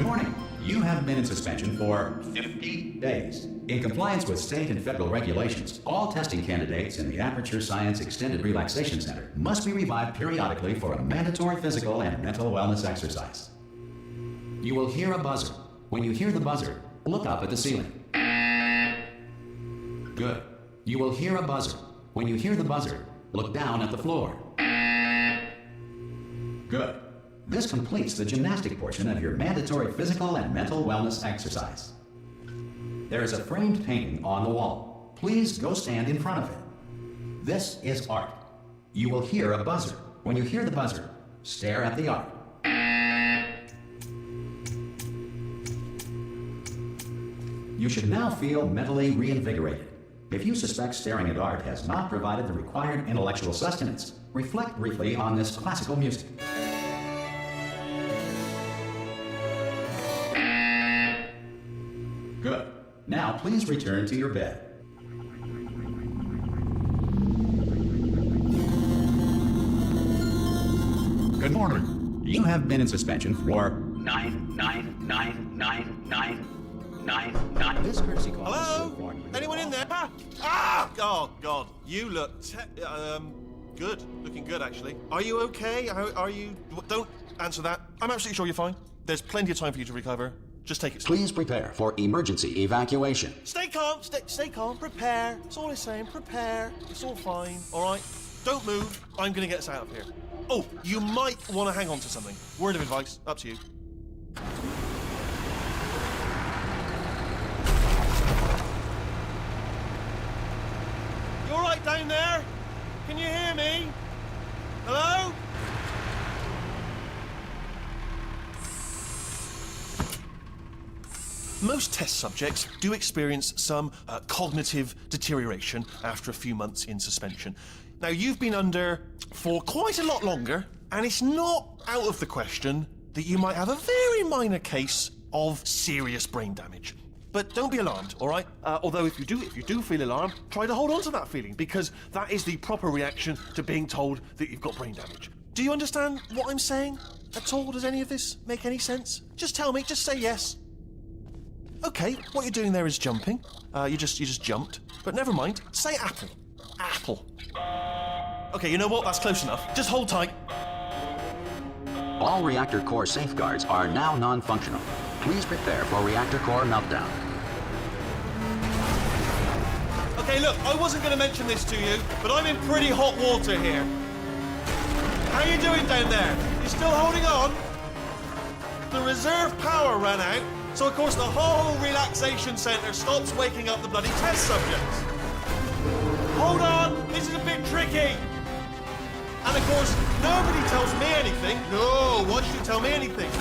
Good morning. You have been in suspension for 50 days. In compliance with state and federal regulations, all testing candidates in the Aperture Science Extended Relaxation Center must be revived periodically for a mandatory physical and mental wellness exercise. You will hear a buzzer. When you hear the buzzer, look up at the ceiling. Good. You will hear a buzzer. When you hear the buzzer, look down at the floor. Good. This completes the gymnastic portion of your mandatory physical and mental wellness exercise. There is a framed painting on the wall. Please go stand in front of it. This is art. You will hear a buzzer. When you hear the buzzer, stare at the art. You should now feel mentally reinvigorated. If you suspect staring at art has not provided the required intellectual sustenance, reflect briefly on this classical music. Good. Now please return to your bed. Good morning. You have been in suspension for 9999999. This courtesy call. Hello? Anyone in there? Ah! Oh God, you look good. Looking good, actually. Are you okay? Are you? Don't answer that. I'm absolutely sure you're fine. There's plenty of time for you to recover. Just take it slow. Please prepare for emergency evacuation. Stay calm. Stay calm. Prepare. That's all I'm saying. Prepare. It's all fine. All right. Don't move. I'm gonna get us out of here. Oh, you might want to hang on to something. Word of advice. Up to you. You all right down there? Can you hear me? Hello? Most test subjects do experience some cognitive deterioration after a few months in suspension. Now, you've been under for quite a lot longer, and it's not out of the question that you might have a very minor case of serious brain damage. But don't be alarmed, all right? Although if you do feel alarmed, try to hold on to that feeling, because that is the proper reaction to being told that you've got brain damage. Do you understand what I'm saying at all? Does any of this make any sense? Just tell me, just say yes. Okay, what you're doing there is jumping. You just jumped. But never mind, say apple. Apple. Okay, you know what? That's close enough. Just hold tight. All reactor core safeguards are now non-functional. Please prepare for reactor core meltdown. Okay, look, I wasn't going to mention this to you, but I'm in pretty hot water here. How you doing down there? You still holding on? The reserve power ran out, so of course the whole relaxation centre stops waking up the bloody test subjects. Hold on, this is a bit tricky. And of course, nobody tells me anything. No, why should you tell me anything?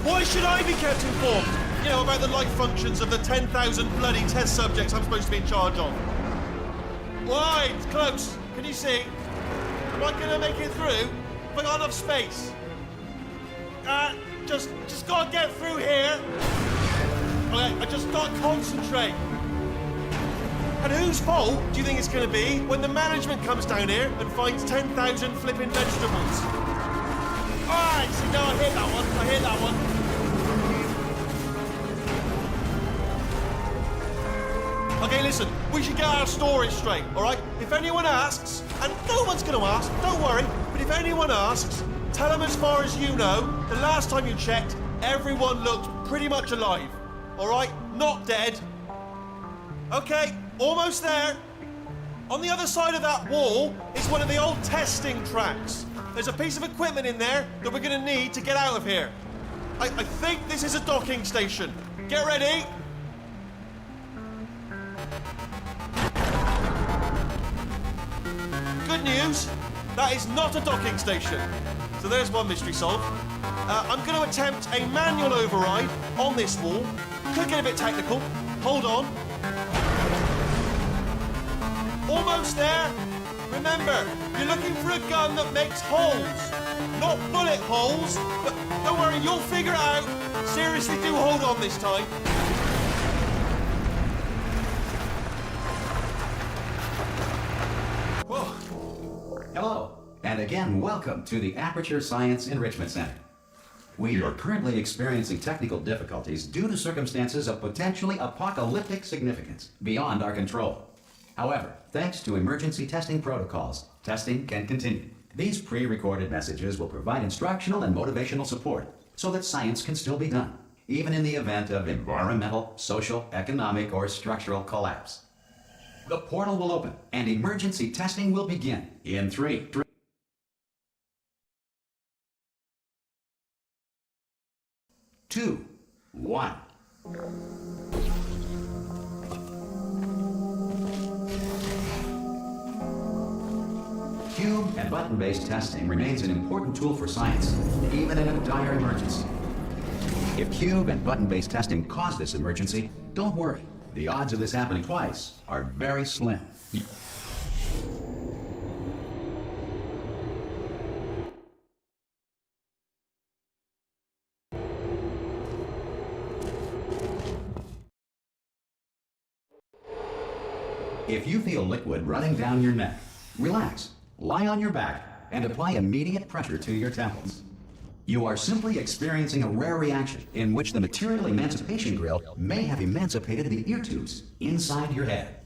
Why should I be kept informed? You know, about the life functions of the 10,000 bloody test subjects I'm supposed to be in charge of. Why? It's close. Can you see? Am I gonna make it through? Have I got enough space? Just gotta get through here. Okay, I just gotta concentrate. And whose fault do you think it's gonna be when the management comes down here and finds 10,000 flipping vegetables? Alright, see, no, I hit that one. Okay, listen, we should get our story straight, alright? If anyone asks, and no one's gonna ask, don't worry, but if anyone asks, tell them as far as you know, the last time you checked, everyone looked pretty much alive, alright? Not dead. Okay, almost there. On the other side of that wall is one of the old testing tracks. There's a piece of equipment in there that we're gonna need to get out of here. I think this is a docking station. Get ready. Good news, that is not a docking station. So there's one mystery solved. I'm going to attempt a manual override on this wall. Could get a bit technical. Hold on. Almost there. Remember, you're looking for a gun that makes holes. Not bullet holes, but don't worry, you'll figure it out. Seriously, do hold on this time. Hello, and again, welcome to the Aperture Science Enrichment Center. We are currently experiencing technical difficulties due to circumstances of potentially apocalyptic significance beyond our control. However, thanks to emergency testing protocols, testing can continue. These pre-recorded messages will provide instructional and motivational support so that science can still be done, even in the event of environmental, social, economic, or structural collapse. The portal will open and emergency testing will begin in 3, 2, 1. Cube and button-based testing remains an important tool for science, even in a dire emergency. If cube and button-based testing caused this emergency, don't worry. The odds of this happening twice are very slim. If you feel liquid running down your neck, relax, lie on your back, and apply immediate pressure to your temples. You are simply experiencing a rare reaction in which the material emancipation grill may have emancipated the ear tubes inside your head.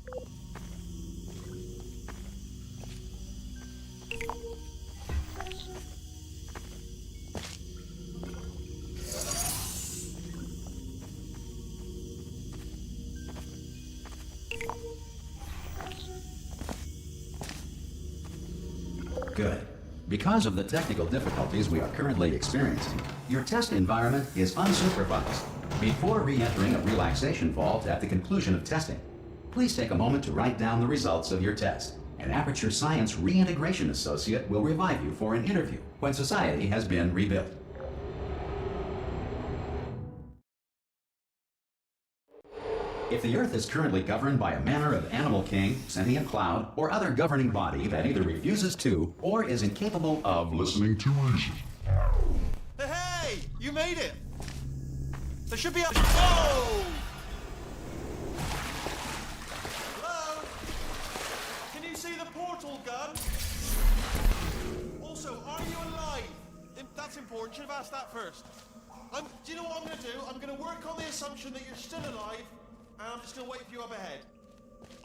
Good. Because of the technical difficulties we are currently experiencing, your test environment is unsupervised. Before re-entering a relaxation vault at the conclusion of testing, please take a moment to write down the results of your test. An Aperture Science Reintegration Associate will revive you for an interview when society has been rebuilt. If the Earth is currently governed by a manner of animal king, sentient cloud, or other governing body that either refuses to or is incapable of listening to reason. Hey! You made it! There should be a... Oh! Hello? Can you see the portal gun? Also, are you alive? That's important. Should have asked that first. Do you know what I'm going to do? I'm going to work on the assumption that you're still alive. And I'm just gonna wait for you up ahead.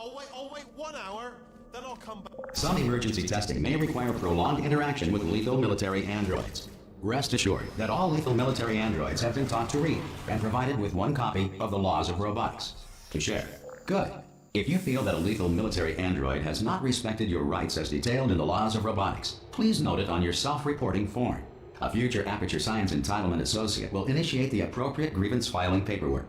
I'll wait 1 hour, then I'll come back. Some emergency testing may require prolonged interaction with lethal military androids. Rest assured that all lethal military androids have been taught to read and provided with 1 copy of the Laws of Robotics to share. Good. If you feel that a lethal military android has not respected your rights as detailed in the Laws of Robotics, please note it on your self-reporting form. A future Aperture Science Entitlement Associate will initiate the appropriate grievance filing paperwork.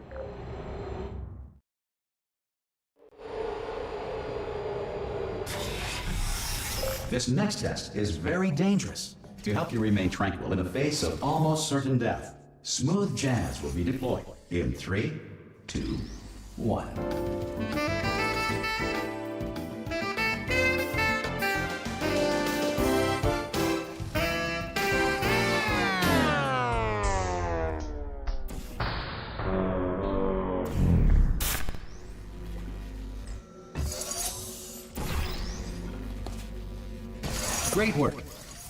This next test is very dangerous. To help you remain tranquil in the face of almost certain death, smooth jazz will be deployed in 3, 2, 1. Great work.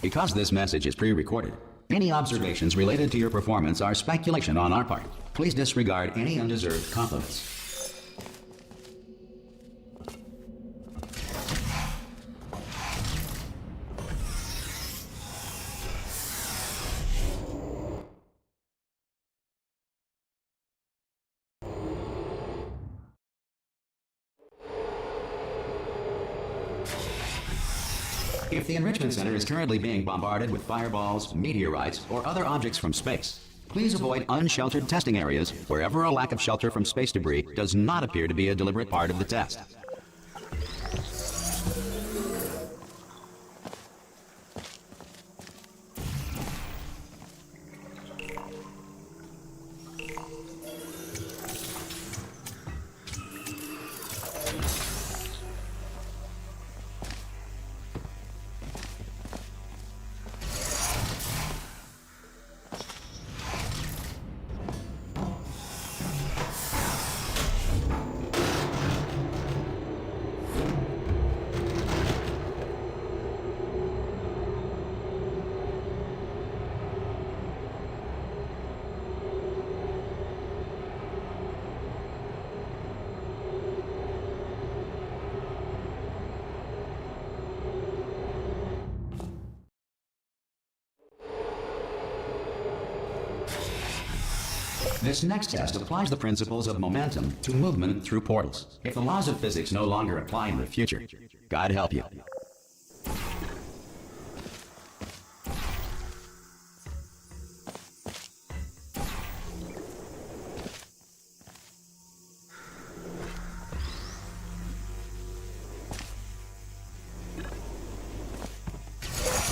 Because this message is pre-recorded, any observations related to your performance are speculation on our part. Please disregard any undeserved compliments. If the Enrichment Center is currently being bombarded with fireballs, meteorites, or other objects from space, please avoid unsheltered testing areas wherever a lack of shelter from space debris does not appear to be a deliberate part of the test. This next test applies the principles of momentum to movement through portals. If the laws of physics no longer apply in the future, God help you.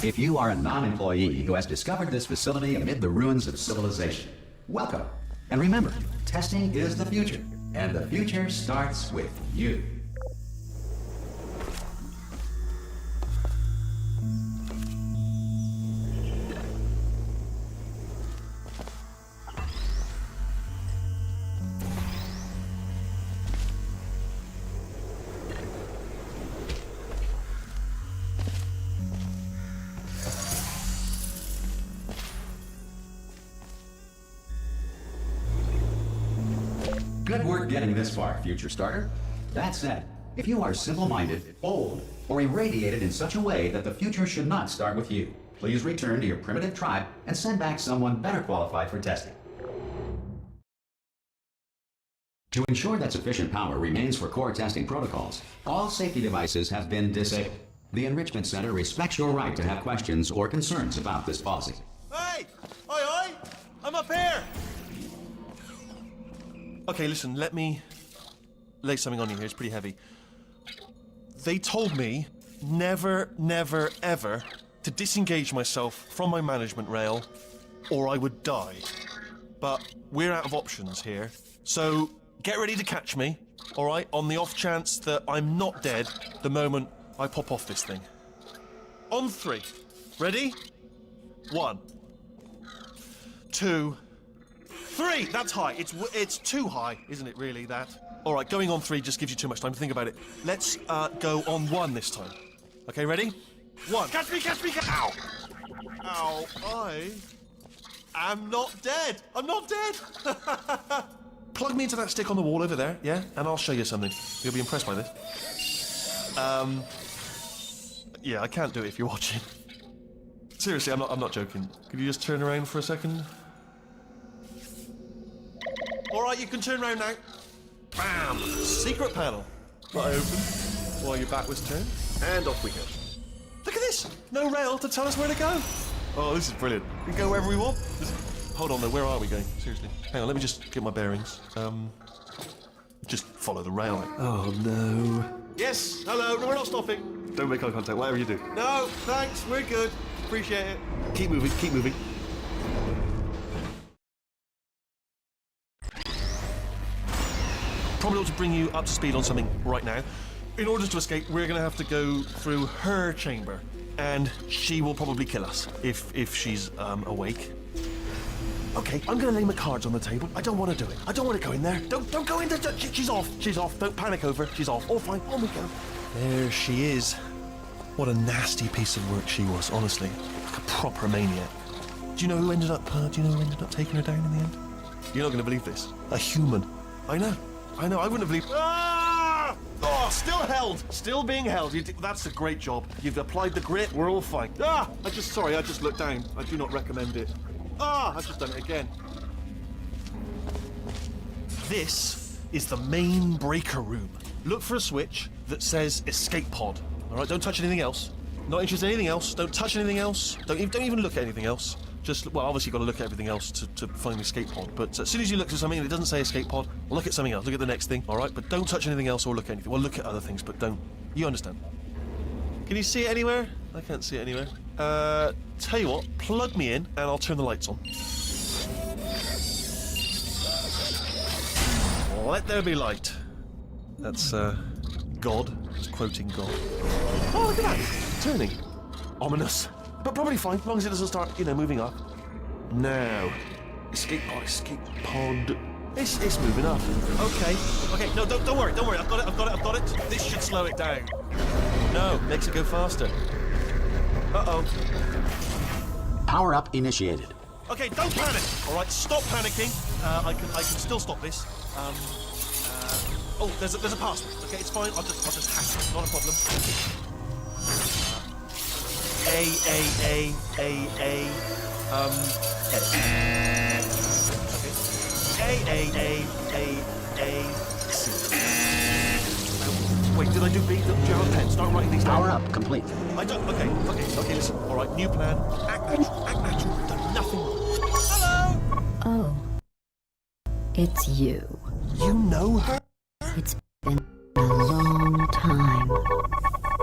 If you are a non-employee who has discovered this facility amid the ruins of civilization, welcome. And remember, testing is the future, and the future starts with you. Good work getting this far, future starter. That said, if you are simple-minded, old, or irradiated in such a way that the future should not start with you, please return to your primitive tribe and send back someone better qualified for testing. To ensure that sufficient power remains for core testing protocols, all safety devices have been disabled. The Enrichment Center respects your right to have questions or concerns about this policy. Hey! Oi, oi! I'm up here! Okay, listen, let me lay something on you here. It's pretty heavy. They told me never, never, ever to disengage myself from my management rail or I would die. But we're out of options here. So get ready to catch me, all right, on the off chance that I'm not dead the moment I pop off this thing. On 3. Ready? 1, 2, 3! That's high. It's too high, isn't it, really, that? All right, going on 3 just gives you too much time to think about it. Let's go on 1 this time. Okay, ready? 1. Catch me, catch me, ow! Ow, I am not dead. I'm not dead. Plug me into that stick on the wall over there, yeah? And I'll show you something. You'll be impressed by this. Yeah, I can't do it if you're watching. Seriously, I'm not joking. Could you just turn around for a second? All right, you can turn around now. Bam! Secret panel. That I opened while your back was turned, and off we go. Look at this! No rail to tell us where to go. Oh, this is brilliant. We can go wherever we want. Hold on, though. Where are we going? Seriously. Hang on, let me just get my bearings. Just follow the rail. Oh, no. Yes, hello. No, we're not stopping. Don't make eye contact, whatever you do. No, thanks. We're good. Appreciate it. Keep moving, keep moving. Probably ought to bring you up to speed on something right now. In order to escape, we're going to have to go through her chamber, and she will probably kill us if she's awake. Okay, I'm going to lay my cards on the table. I don't want to do it. I don't want to go in there. Don't go in there. She's off. She's off. Don't panic over. She's off. All fine. On we go. There she is. What a nasty piece of work she was. Honestly, like a proper maniac. Do you know who ended up? Taking her down in the end? You're not going to believe this. A human. I know. I wouldn't have believed. Ah! Oh, still held. Still being held. That's a great job. You've applied the grit. We're all fine. Ah! I just looked down. I do not recommend it. Ah! I've just done it again. This is the main breaker room. Look for a switch that says escape pod. All right, don't touch anything else. Not interested in anything else. Don't touch anything else. Don't even look at anything else. Just, well, obviously you've got to look at everything else to find the escape pod. But as soon as you look at something and it doesn't say escape pod, well, look at something else. Look at the next thing, all right? But don't touch anything else or look at anything. Well, look at other things, but don't. You understand? Can you see it anywhere? I can't see it anywhere. Tell you what, plug me in and I'll turn the lights on. Let there be light. That's, God. It's quoting God. Oh, look at that. Turning. Ominous. But probably fine, as long as it doesn't start, moving up. Now. Escape pod. It's moving up. Okay. No, don't worry. I've got it. This should slow it down. No, makes it go faster. Uh-oh. Power up initiated. Okay, don't panic. All right, stop panicking. I can still stop this. Oh, there's a password. Okay, it's fine. I'll just hack it. Not a problem. A. Okay. C. Wait, did I do B? Jar pen. Start writing these down. Power up complete. I don't. Okay, listen. All right, new plan. Act natural. I've done nothing wrong. Hello. Oh, it's you. You know her? It's been a long time.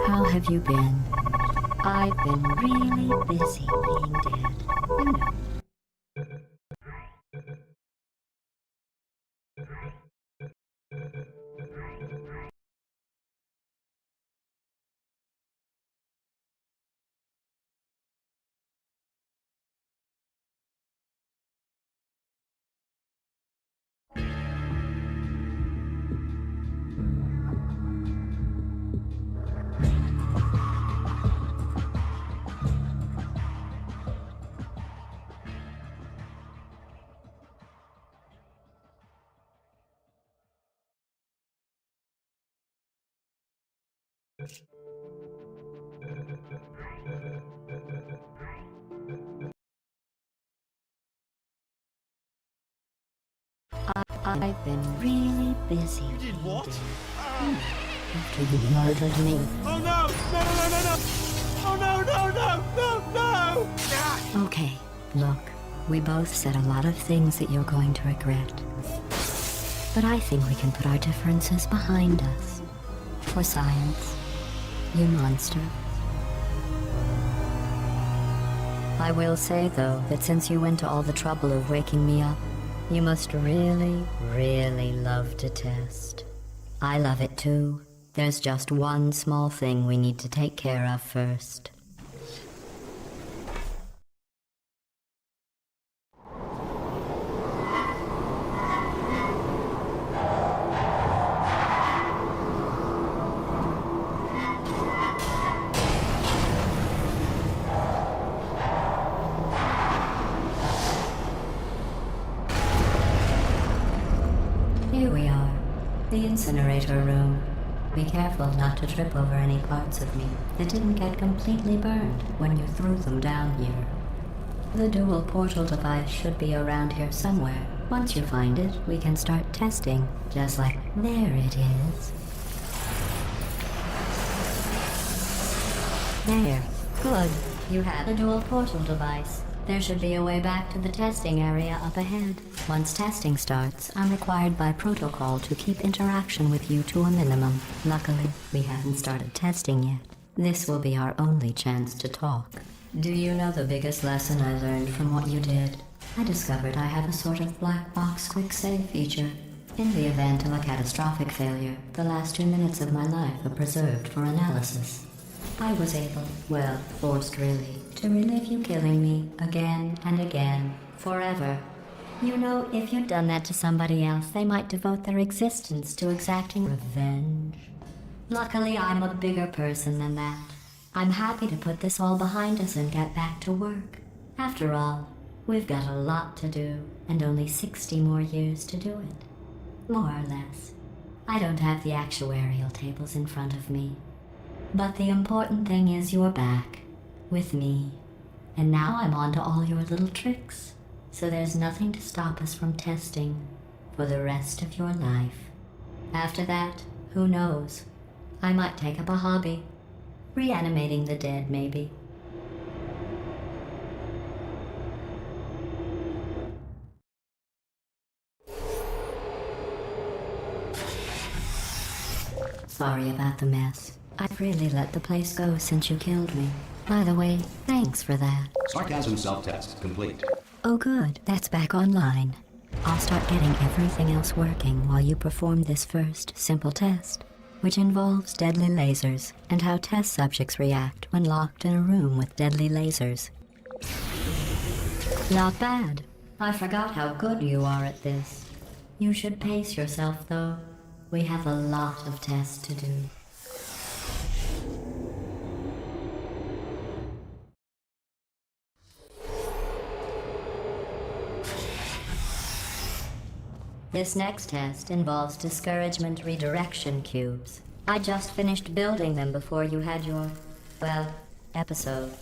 How have you been? I've been really busy being dead. You know. I've been really busy. You did what? After you murdered me. Oh no! No! Oh no! Okay, look, we both said a lot of things that you're going to regret. But I think we can put our differences behind us. For science, you monster. I will say, though, that since you went to all the trouble of waking me up, you must really, really love to test. I love it too. There's just one small thing we need to take care of first. Here we are, the incinerator room. Be careful not to trip over any parts of me that didn't get completely burned when you threw them down here. The dual portal device should be around here somewhere. Once you find it, we can start testing, just like there it is. There. Good. You have a dual portal device. There should be a way back to the testing area up ahead. Once testing starts, I'm required by protocol to keep interaction with you to a minimum. Luckily, we haven't started testing yet. This will be our only chance to talk. Do you know the biggest lesson I learned from what you did? I discovered I have a sort of black box quick save feature. In the event of a catastrophic failure, the last 2 minutes of my life are preserved for analysis. I was able, well, forced really, to relive you killing me again and again, forever. You know, if you'd done that to somebody else, they might devote their existence to exacting revenge. Luckily, I'm a bigger person than that. I'm happy to put this all behind us and get back to work. After all, we've got a lot to do, and only 60 more years to do it. More or less. I don't have the actuarial tables in front of me. But the important thing is you're back, with me. And now I'm on to all your little tricks. So there's nothing to stop us from testing for the rest of your life. After that, who knows? I might take up a hobby. Reanimating the dead, maybe. Sorry about the mess. I've really let the place go since you killed me. By the way, thanks for that. Sarcasm self-test complete. Oh good, that's back online. I'll start getting everything else working while you perform this first, simple test, which involves deadly lasers and how test subjects react when locked in a room with deadly lasers. Not bad. I forgot how good you are at this. You should pace yourself, though. We have a lot of tests to do. This next test involves discouragement redirection cubes. I just finished building them before you had your, well, episode.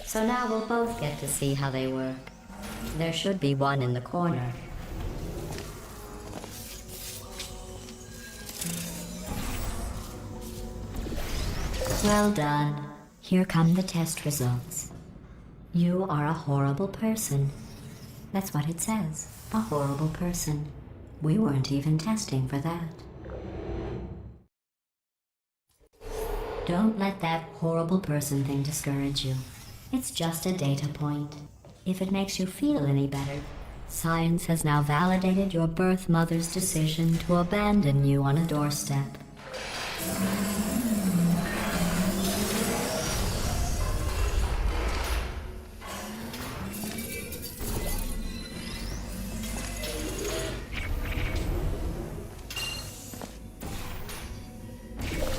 So now we'll both get to see how they work. There should be one in the corner. Well done. Here come the test results. You are a horrible person. That's what it says. A horrible person. We weren't even testing for that. Don't let that horrible person thing discourage you. It's just a data point. If it makes you feel any better, science has now validated your birth mother's decision to abandon you on a doorstep.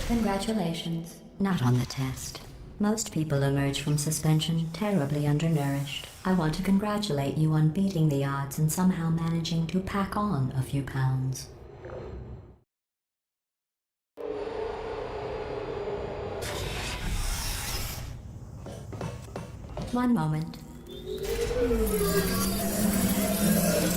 Congratulations. Not on the test. Most people emerge from suspension terribly undernourished. I want to congratulate you on beating the odds and somehow managing to pack on a few pounds. One moment.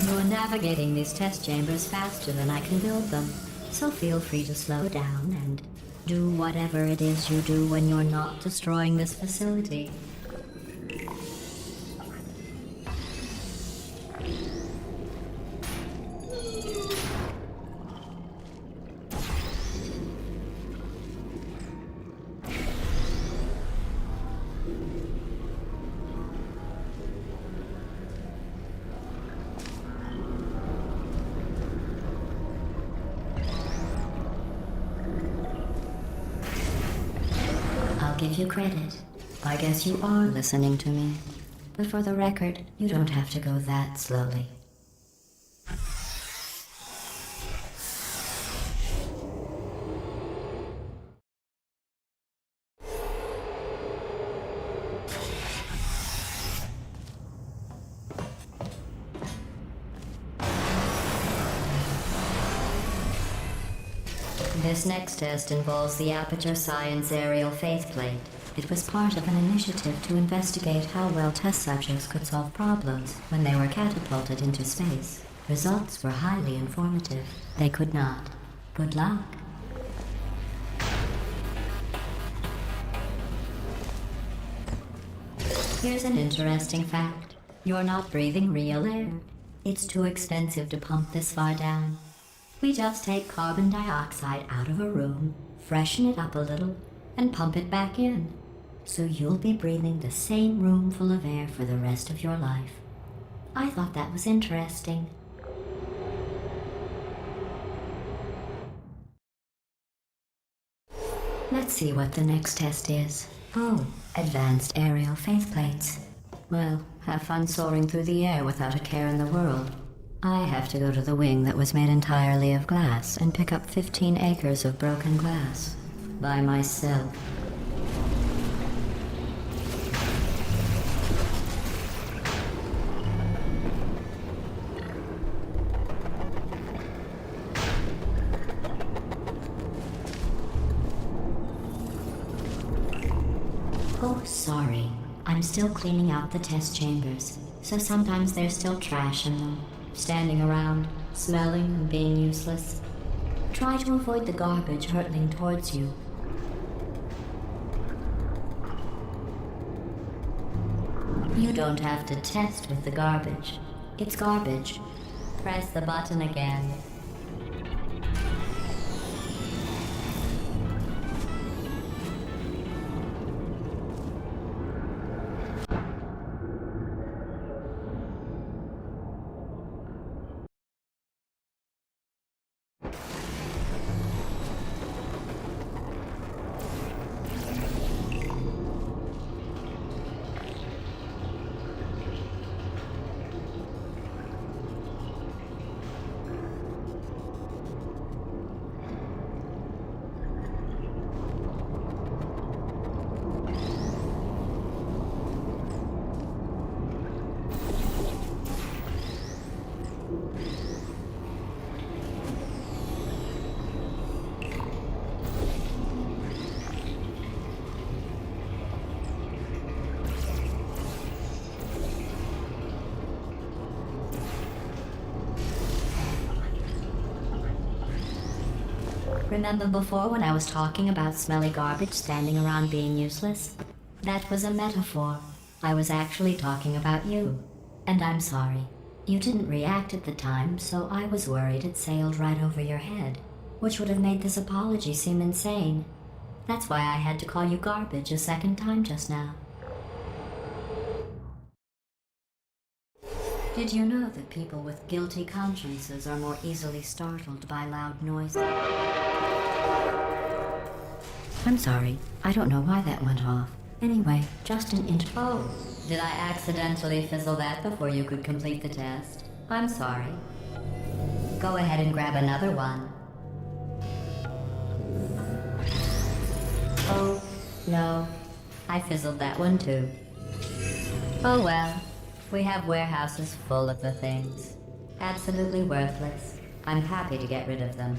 You're navigating these test chambers faster than I can build them, so feel free to slow down and do whatever it is you do when you're not destroying this facility. Give you credit. I guess you are listening to me. But for the record, you don't have to go that slowly. This next test involves the Aperture Science Aerial Faithplate. It was part of an initiative to investigate how well test subjects could solve problems when they were catapulted into space. Results were highly informative. They could not. Good luck. Here's an interesting fact. You're not breathing real air. It's too expensive to pump this far down. We just take carbon dioxide out of a room, freshen it up a little, and pump it back in. So you'll be breathing the same room full of air for the rest of your life. I thought that was interesting. Let's see what the next test is. Oh, advanced aerial faithplates. Well, have fun soaring through the air without a care in the world. I have to go to the wing that was made entirely of glass and pick up 15 acres of broken glass. By myself. Oh, sorry. I'm still cleaning out the test chambers, so sometimes there's still trash in them. Standing around, smelling and being useless. Try to avoid the garbage hurtling towards you. You don't have to test with the garbage. It's garbage. Press the button again. Remember before when I was talking about smelly garbage standing around being useless? That was a metaphor. I was actually talking about you. And I'm sorry. You didn't react at the time, so I was worried it sailed right over your head, which would have made this apology seem insane. That's why I had to call you garbage a second time just now. Did you know that people with guilty consciences are more easily startled by loud noises? I'm sorry. I don't know why that went off. Anyway, just an Oh, did I accidentally fizzle that before you could complete the test? I'm sorry. Go ahead and grab another one. Oh, no. I fizzled that one too. Oh well. We have warehouses full of the things. Absolutely worthless. I'm happy to get rid of them.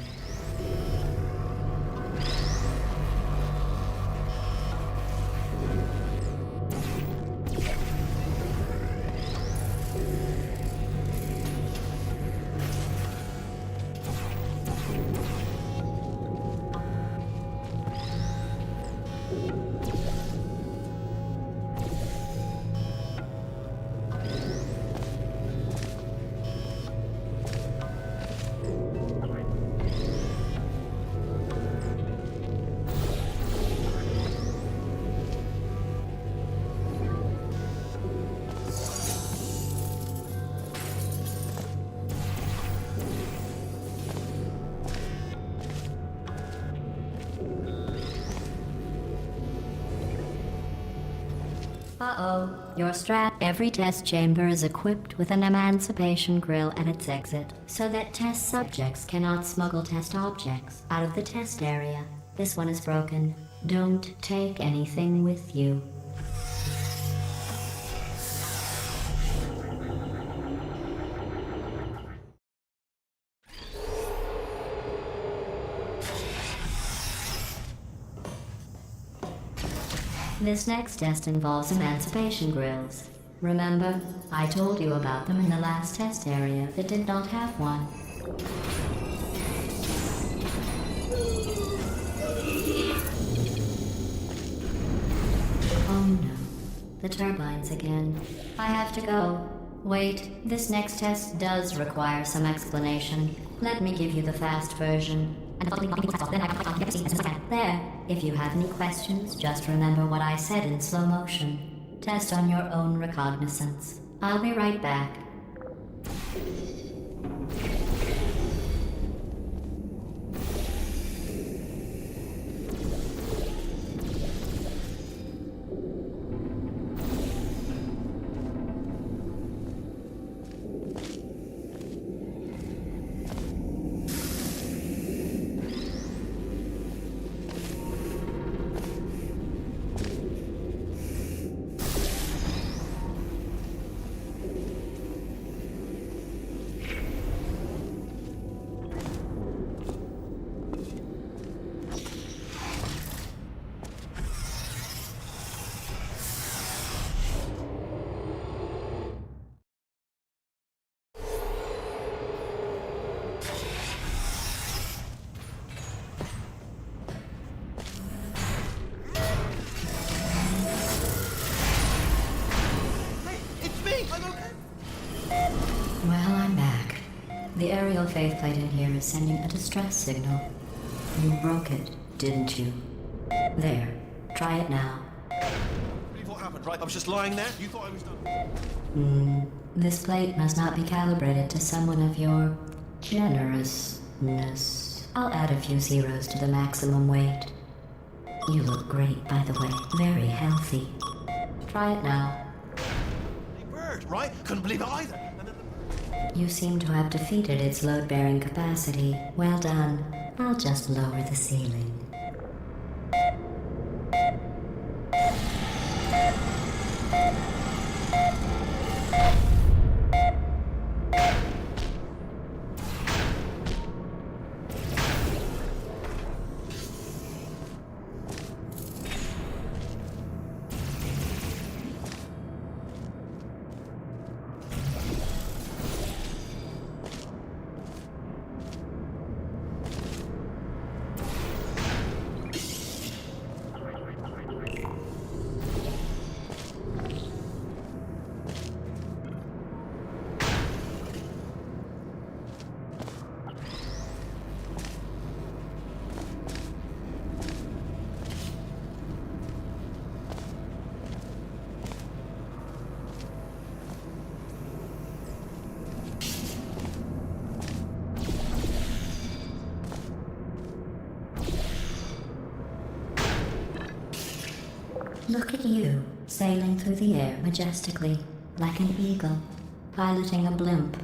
Uh-oh, you're strapped. Every test chamber is equipped with an emancipation grill at its exit, so that test subjects cannot smuggle test objects out of the test area. This one is broken. Don't take anything with you. This next test involves emancipation grills. Remember, I told you about them in the last test area that did not have one. Oh no, the turbines again. I have to go. Wait, this next test does require some explanation. Let me give you the fast version. There. If you have any questions, just remember what I said in slow motion. Test on your own recognizance. I'll be right back. Well, I'm back. The aerial faceplate in here is sending a distress signal. You broke it, didn't you? There. Try it now. Believe what happened, right? I was just lying there. You thought I was done. This plate must not be calibrated to someone of your generousness. I'll add a few zeros to the maximum weight. You look great, by the way. Very healthy. Try it now. Hey, bird, right? Couldn't believe it either. You seem to have defeated its load-bearing capacity. Well done. I'll just lower the ceiling. Look at you, sailing through the air majestically, like an eagle, piloting a blimp.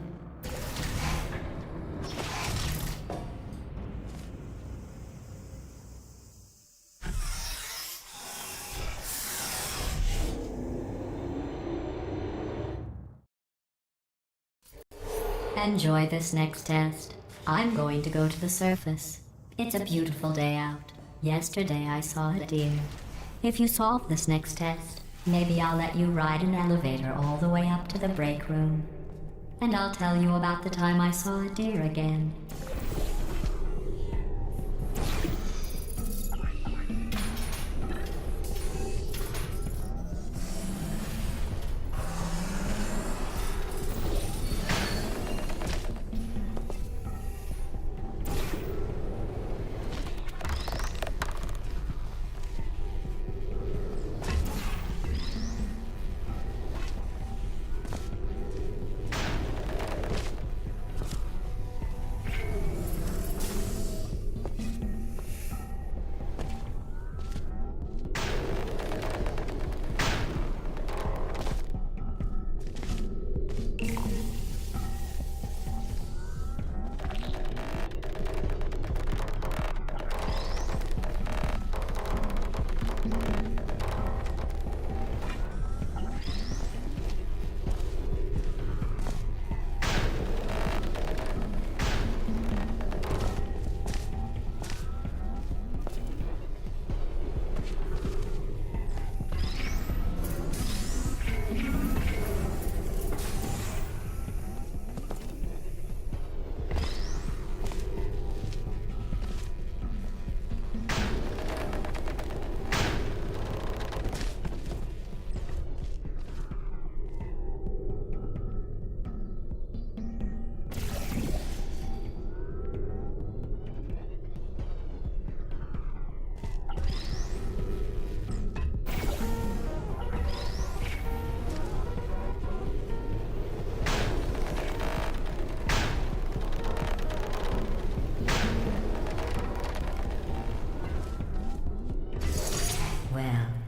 Enjoy this next test. I'm going to go to the surface. It's a beautiful day out. Yesterday I saw a deer. If you solve this next test, maybe I'll let you ride an elevator all the way up to the break room. And I'll tell you about the time I saw a deer again.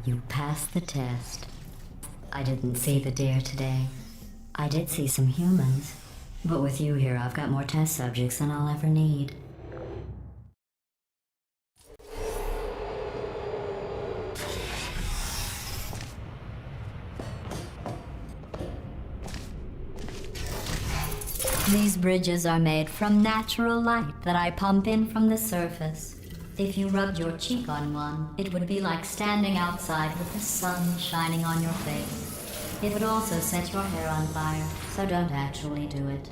You passed the test. I didn't see the deer today. I did see some humans, but with you here, I've got more test subjects than I'll ever need. These bridges are made from natural light that I pump in from the surface. If you rubbed your cheek on one, it would be like standing outside with the sun shining on your face. It would also set your hair on fire, so don't actually do it.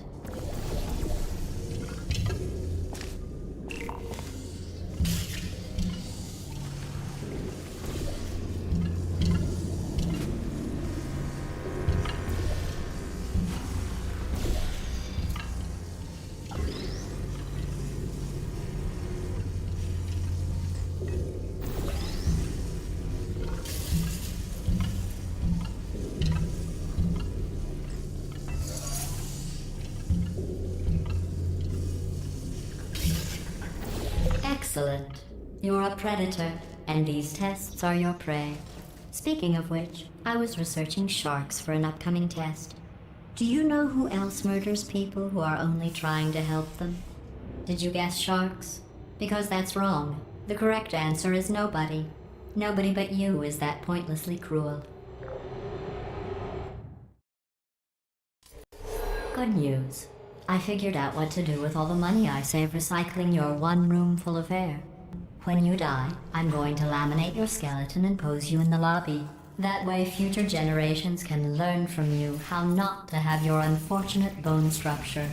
Excellent. You're a predator, and these tests are your prey. Speaking of which, I was researching sharks for an upcoming test. Do you know who else murders people who are only trying to help them? Did you guess sharks? Because that's wrong. The correct answer is nobody. Nobody but you is that pointlessly cruel. Good news. I figured out what to do with all the money I save recycling your one room full of air. When you die, I'm going to laminate your skeleton and pose you in the lobby. That way future generations can learn from you how not to have your unfortunate bone structure.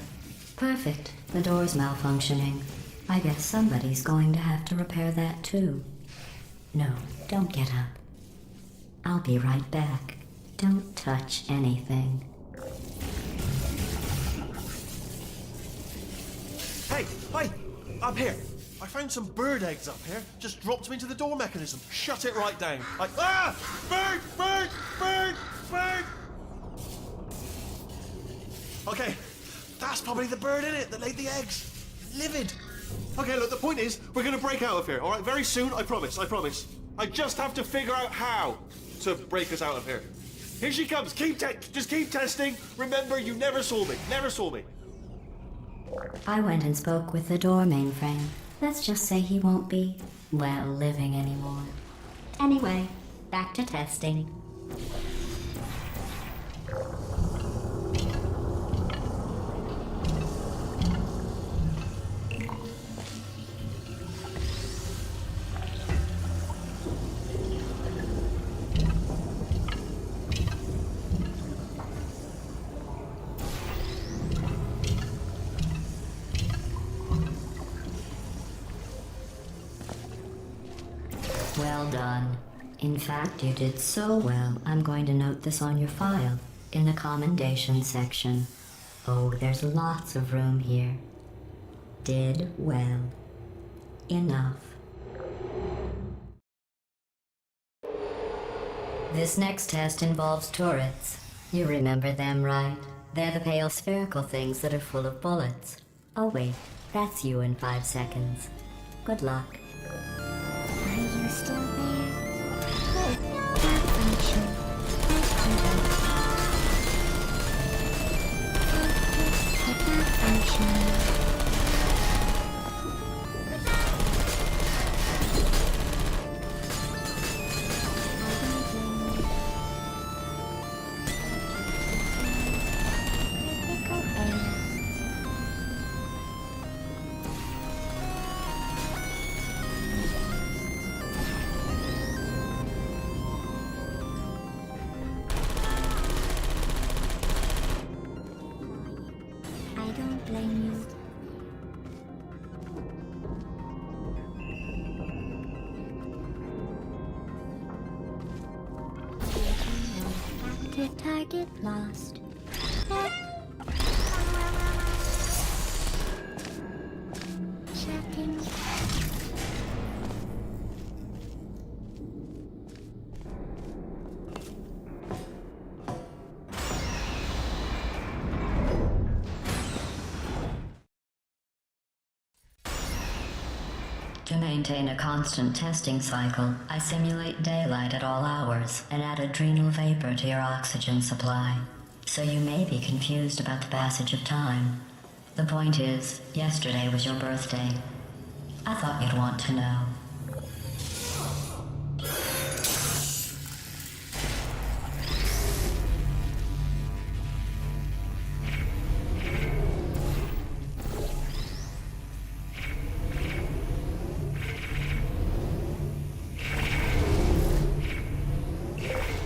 Perfect. The door's malfunctioning. I guess somebody's going to have to repair that too. No, don't get up. I'll be right back. Don't touch anything. Hey, up here. I found some bird eggs up here. Just dropped them into the door mechanism. Shut it right down. Bird! Okay, that's probably the bird in it that laid the eggs. Livid. Okay, look, the point is, we're gonna break out of here, all right? Very soon, I promise. I just have to figure out how. to break us out of here. Here she comes. Just keep testing. Remember, you never saw me. Never saw me. I went and spoke with the door mainframe. Let's just say he won't be, well, living anymore. Anyway, back to testing. Well done. In fact, you did so well, I'm going to note this on your file, in the commendation section. Oh, there's lots of room here. Did well. Enough. This next test involves turrets. You remember them, right? They're the pale spherical things that are full of bullets. Oh wait, that's you in 5 seconds. Good luck. Are you still there? Malfunction. Malfunction. Critical failure. I don't blame you. Active target lost. Checking. To maintain a constant testing cycle, I simulate daylight at all hours and add adrenal vapor to your oxygen supply. So you may be confused about the passage of time. The point is, yesterday was your birthday. I thought you'd want to know.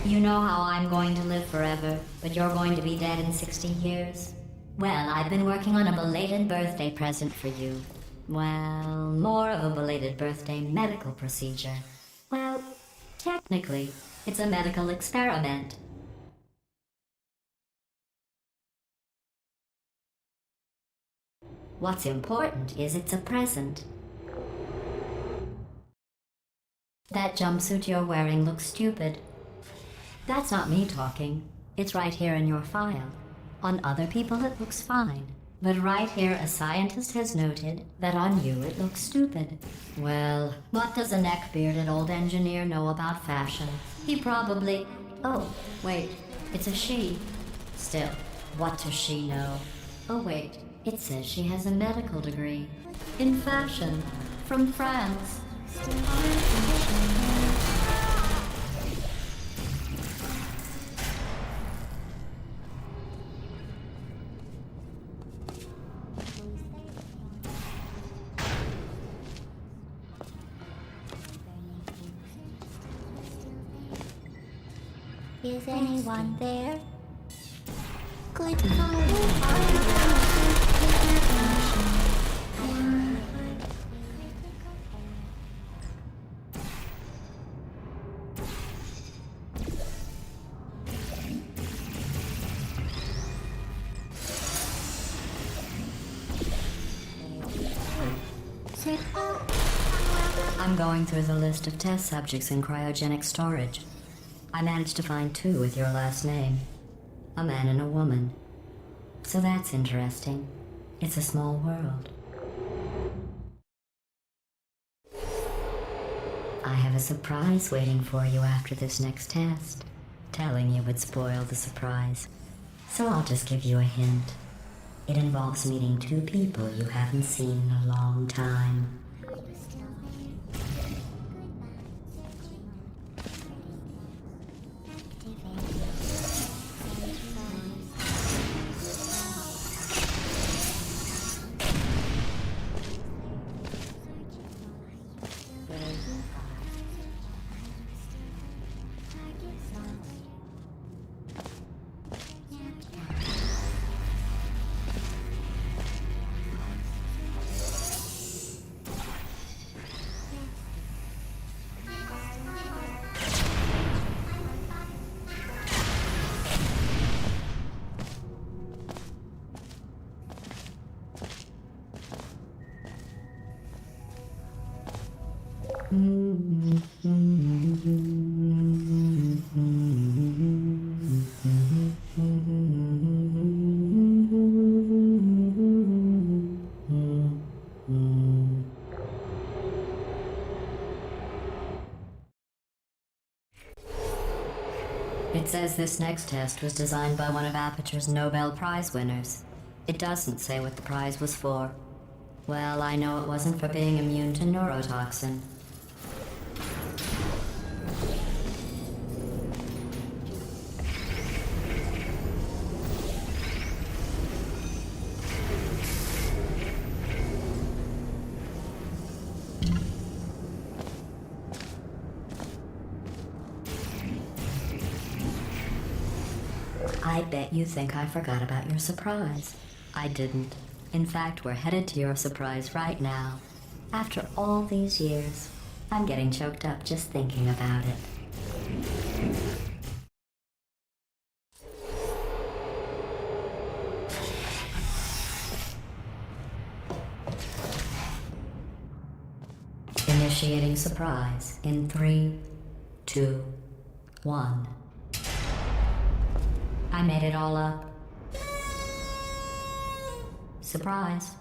You know how I'm going to live forever, but you're going to be dead in 60 years? Well, I've been working on a belated birthday present for you. Well, more of a belated birthday medical procedure. Well, technically, it's a medical experiment. What's important is it's a present. That jumpsuit you're wearing looks stupid. That's not me talking. It's right here in your file. On other people it looks fine. But right here a scientist has noted that on you it looks stupid. Well, what does a neck-bearded old engineer know about fashion? He probably... Oh, wait, it's a she. Still, what does she know? Oh wait, it says she has a medical degree. In fashion. From France. Still malfunction. Is anyone there? Good I'm going through the list of test subjects in cryogenic storage. I managed to find 2 with your last name. A man and a woman. So that's interesting. It's a small world. I have a surprise waiting for you after this next test. Telling you would spoil the surprise. So I'll just give you a hint. It involves meeting two people you haven't seen in a long time. It says this next test was designed by one of Aperture's Nobel Prize winners. It doesn't say what the prize was for. Well, I know it wasn't for being immune to neurotoxin. I bet you think I forgot about your surprise. I didn't. In fact, we're headed to your surprise right now. After all these years, I'm getting choked up just thinking about it. Initiating surprise in 3, 2, 1. I made it all up. Surprise.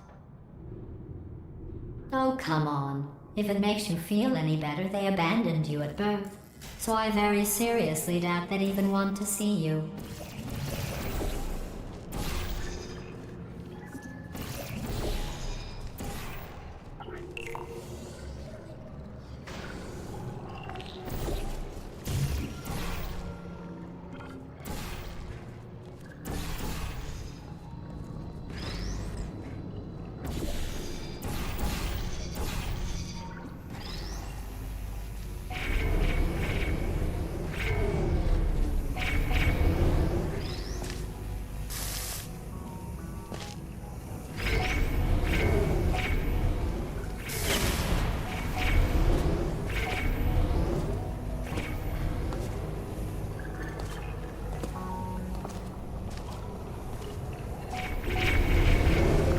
Oh, come on. If it makes you feel any better, they abandoned you at birth. So I very seriously doubt they'd even want to see you.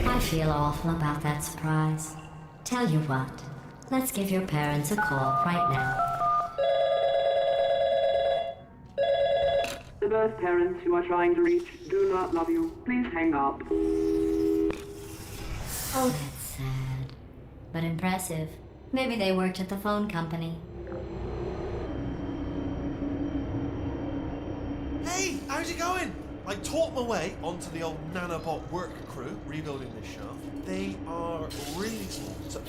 I feel awful about that surprise. Tell you what, let's give your parents a call right now. The birth parents you are trying to reach do not love you. Please hang up. Oh, that's sad. But impressive. Maybe they worked at the phone company. Hey, how's it going? I taught my way onto the old nanobot work crew rebuilding this shaft. They are really small. So,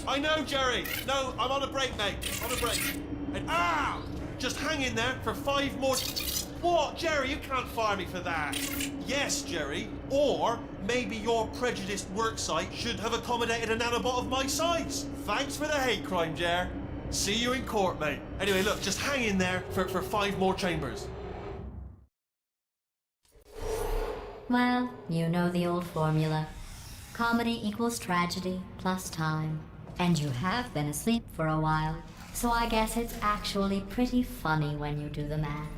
I know, Jerry. No, I'm on a break, mate. On a break. And just hang in there for 5 more. What, Jerry? You can't fire me for that. Yes, Jerry. Or maybe your prejudiced work site should have accommodated a nanobot of my size. Thanks for the hate crime, Jer. See you in court, mate. Anyway, look, just hang in there for 5 more chambers. Well, you know the old formula. Comedy equals tragedy plus time. And you have been asleep for a while, so I guess it's actually pretty funny when you do the math.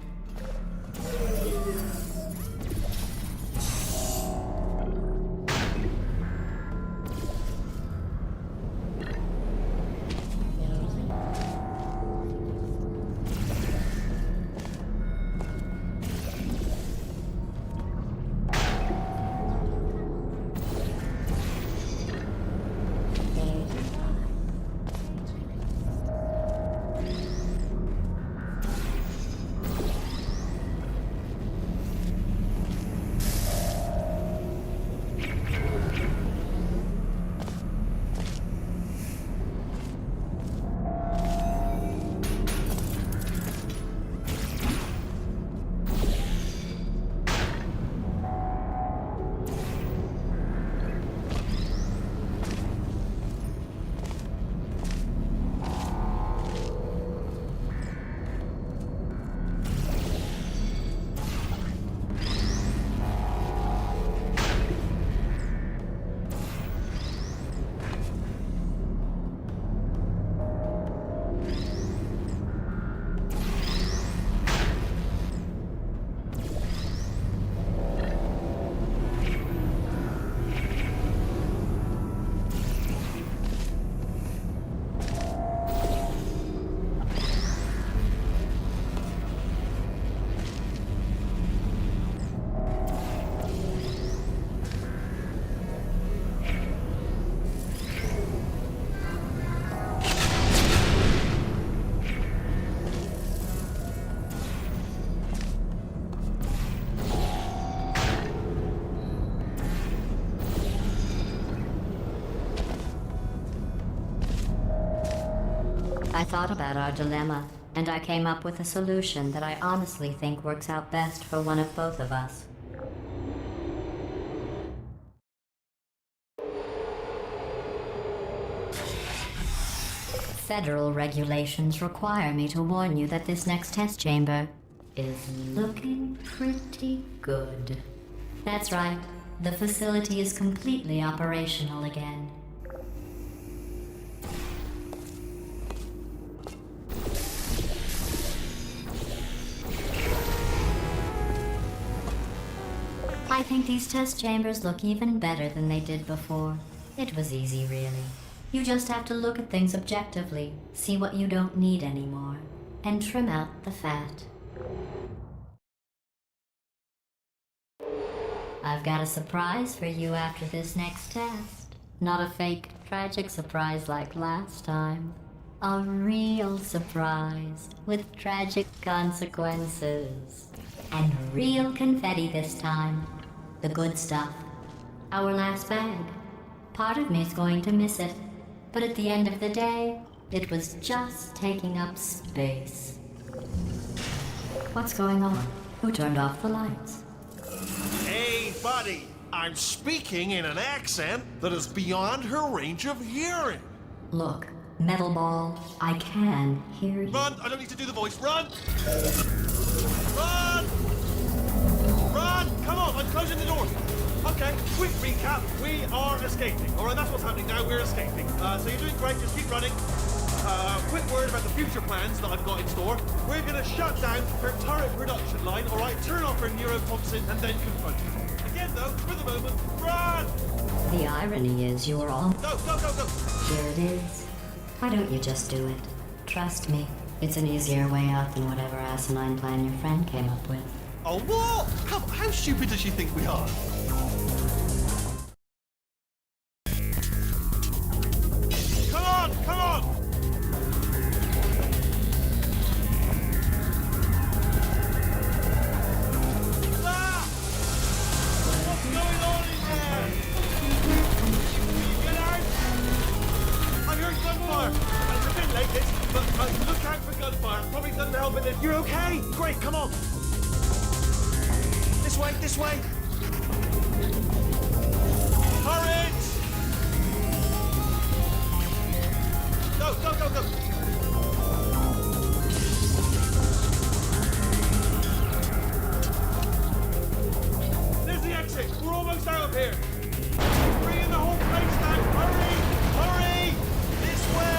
I thought about our dilemma, and I came up with a solution that I honestly think works out best for one of both of us. Federal regulations require me to warn you that this next test chamber is looking pretty good. That's right. The facility is completely operational again. I think these test chambers look even better than they did before. It was easy, really. You just have to look at things objectively, see what you don't need anymore, and trim out the fat. I've got a surprise for you after this next test. Not a fake, tragic surprise like last time. A real surprise with tragic consequences. And real confetti this time. The good stuff. Our last bag. Part of me's going to miss it. But at the end of the day, it was just taking up space. What's going on? Who turned off the lights? Hey, buddy! I'm speaking in an accent that is beyond her range of hearing. Look, Metal Ball, I can hear you. Run! I don't need to do the voice. Run! Run! Run! Come on, I'm closing the door. Okay, quick recap. We are escaping. All right, that's what's happening now. We're escaping. So you're doing great. Just keep running. Quick word about the future plans that I've got in store. We're going to shut down her turret production line, all right? Turn off her neurotoxin and then confront her. Again, though, for the moment, run! The irony is you're all... Go, go, go, go! Here it is. Why don't you just do it? Trust me, it's an easier way out than whatever asinine plan your friend came up with. Oh, what? Come on, how stupid does she think we are? Come on, come on! Ah! What's going on in there? Get out! I heard gunfire. It's a bit late, this, but look out for gunfire. Probably doesn't help with it. You're okay? Great, come on. This way, this way. Hurry! Go, go, go, go. There's the exit. We're almost out of here. Bringing the whole place down. Hurry! Hurry! This way!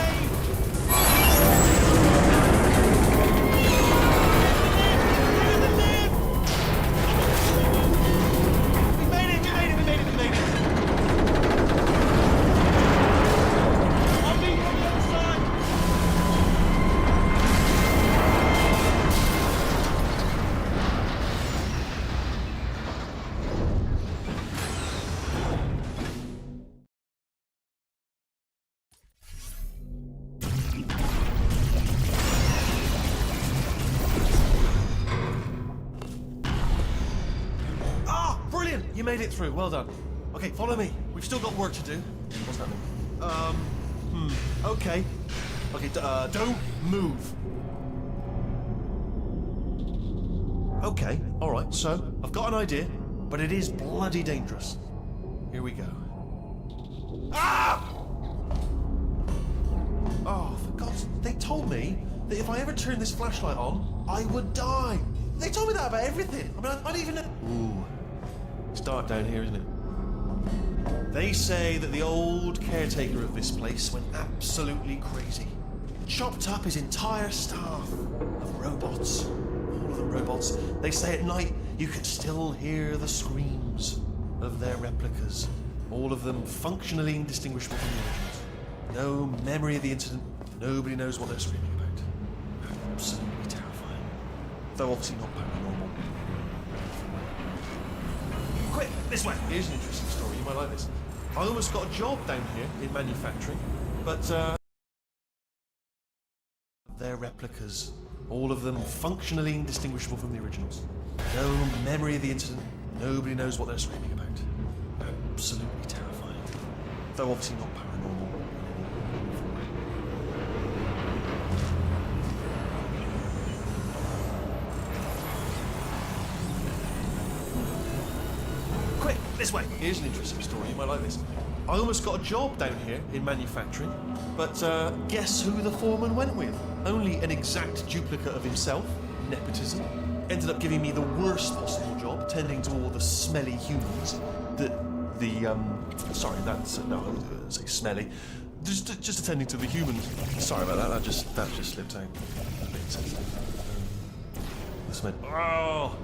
You made it through. Well done. Okay, follow me. We've still got work to do. What's happening? Okay. Okay, don't move. Okay, all right. So I've got an idea, but it is bloody dangerous. Here we go. Ah! Oh, for God's... They told me that if I ever turned this flashlight on, I would die. They told me that about everything. I mean, I don't even know... Ooh. It's dark down here, isn't it? They say that the old caretaker of this place went absolutely crazy. Chopped up his entire staff of robots. All of them robots. They say at night you can still hear the screams of their replicas. All of them functionally indistinguishable from the originals. No memory of the incident. Nobody knows what they're screaming about. Absolutely terrifying. Though obviously not paranormal. Quick, this way. Here's an interesting story. You might like this. I almost got a job down here in manufacturing, but they're replicas. All of them functionally indistinguishable from the originals. No memory of the incident. Nobody knows what they're screaming about. Absolutely terrifying. Though obviously not paranormal. This way. Here's an interesting story. You might like this. I almost got a job down here in manufacturing, but guess who the foreman went with? Only an exact duplicate of himself. Nepotism. Ended up giving me the worst possible job, tending to all the smelly humans. Sorry, that's no, I was going to say smelly. Just attending to the humans. Sorry about that. That just slipped out. A bit sensitive. This meant, oh,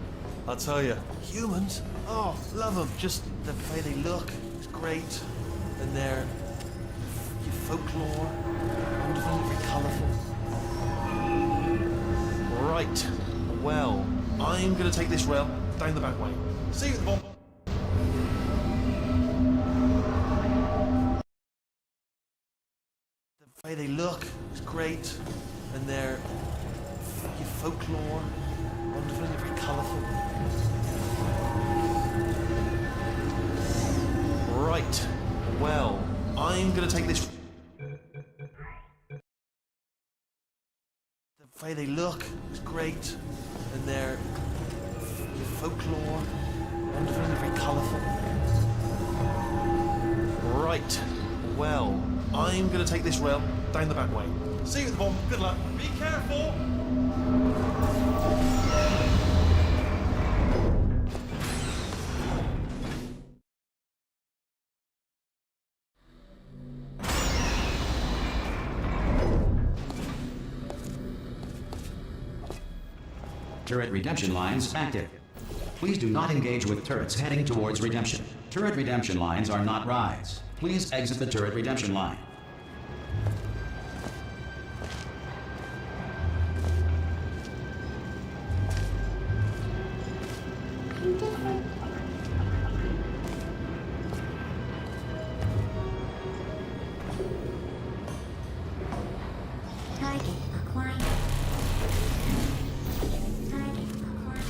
I'll tell you, humans. Oh, love them. Just the way they look is great, and their folklore, wonderful, very colourful. Right. Well, I'm going to take this rail down the back way. See you at the bottom. The way they look is great, and their folklore, wonderful, very colourful. Right. Well, I'm going to take this. The way they look is great, and their folklore, wonderful, very colourful. Right. Well, I'm going to take this rail down the back way. See you at the bottom. Good luck. Be careful. Turret redemption lines active. Please do not engage with turrets heading towards redemption. Turret redemption lines are not rides. Please exit the turret redemption line. Target acquired. Target acquired.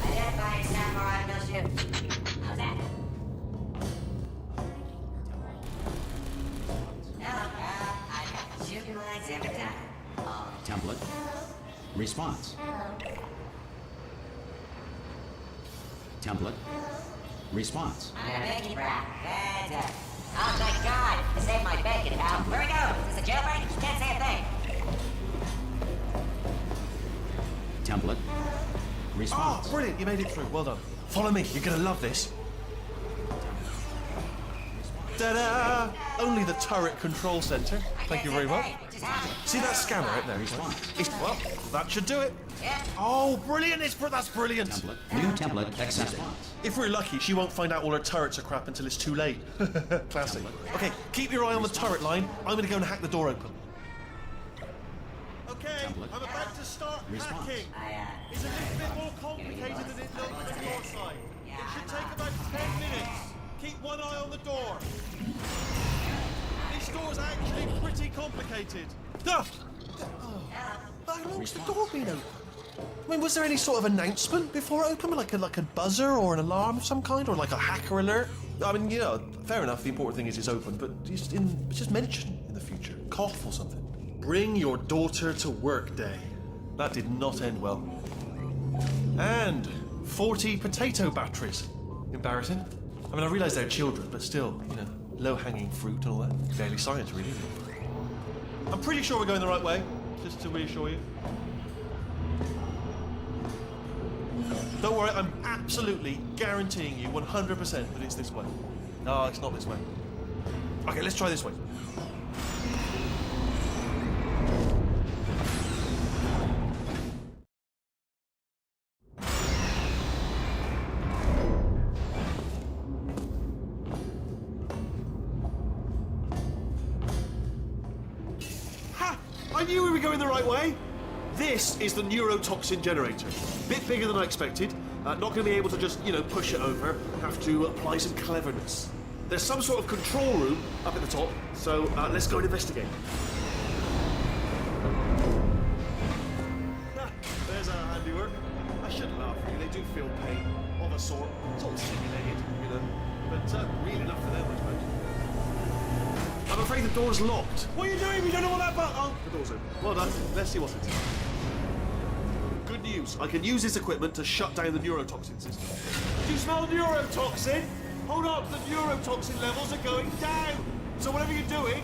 Identifying samurai will shoot. How's that? Hello, I got shooting lines every time. Template. Response. Template. Response. I'm a Mickey Brown. Fantastic. Oh, thank God. I saved my bacon, pal. Where we go? Is this a jailbreak? Can't say a thing. Template. Response. Oh, brilliant. You made it through. Well done. Follow me. You're going to love this. Ta-da! Only the turret control center. Thank you very much. See that scanner out there? Well, that should do it. Yeah. Oh, brilliant! That's brilliant. Template. New template accepted. If we're lucky, she won't find out all her turrets are crap until it's too late. Classic. Okay, keep your eye on the turret line. I'm going to go and hack the door open. Okay, Template. I'm about to start Response. hacking. It's a little bit more complicated than it looks on your side. It should take about 10 minutes. Keep one eye on the door. This door's actually pretty complicated. Ah! How long's the door been open? I mean, was there any sort of announcement before it opened? Like a buzzer or an alarm of some kind? Or like a hacker alert? I mean, you know, fair enough, the important thing is it's open, but just mention in the future. Cough or something. Bring your daughter to work day. That did not end well. And 40 potato batteries. Embarrassing. I mean, I realise they're children, but still, you know, low-hanging fruit and all that. Barely science, really. I'm pretty sure we're going the right way, just to reassure you. Don't worry, I'm absolutely guaranteeing you 100% that it's this way. No, it's not this way. Okay, let's try this way. Ha! I knew we were going the right way. This is the neurotoxin generator. Bit bigger than I expected. Not going to be able to just, you know, push it over. Have to apply some cleverness. There's some sort of control room up at the top, so let's go and investigate. There's our handiwork. I shouldn't laugh, really. They do feel pain of a sort. It's all simulated, you know, but real enough for them, I suppose. I'm afraid the door's locked. What are you doing? We don't know what that button. Oh, the door's open. Well done. Let's see what's inside. Good news. I can use this equipment to shut down the neurotoxin system. Do you smell neurotoxin? Hold on, the neurotoxin levels are going down. So whatever you're doing,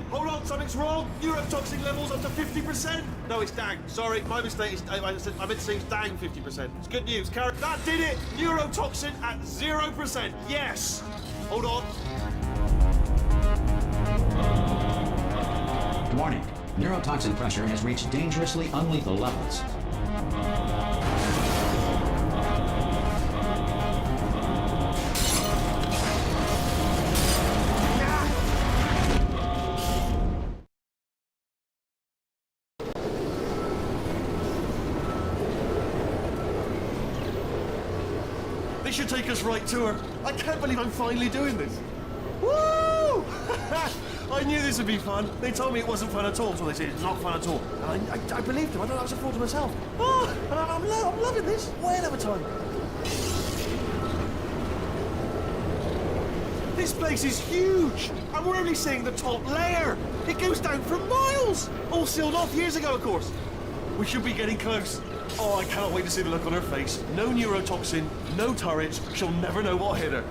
hold on, something's wrong. Neurotoxin levels up to 50%. No, it's down. Sorry, my mistake. I meant to say it's down 50%. It's good news. Karen, that did it. Neurotoxin at 0%. Yes. Hold on. Warning. Neurotoxin pressure has reached dangerously unlethal levels. This should take us right to her. I can't believe I'm finally doing this. Woo! I knew this would be fun. They told me it wasn't fun at all, so they said it's not fun at all. And I believed them. I don't know, I was a fool to myself. Oh, and I'm loving this. Whale of a time. This place is huge, and we're only seeing the top layer. It goes down for miles. All sealed off years ago, of course. We should be getting close. Oh, I cannot wait to see the look on her face. No neurotoxin, no turrets. She'll never know what hit her.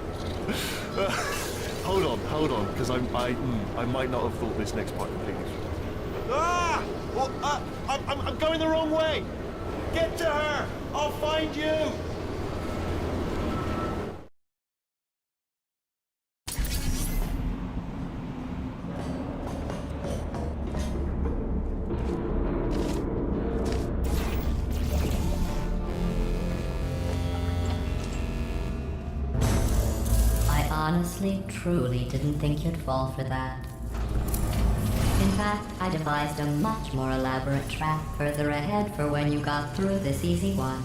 Hold on, because I might not have thought this next part completely through. Ah! Well, I'm going the wrong way. Get to her. I'll find you. Honestly, truly didn't think you'd fall for that. In fact, I devised a much more elaborate trap further ahead for when you got through this easy one.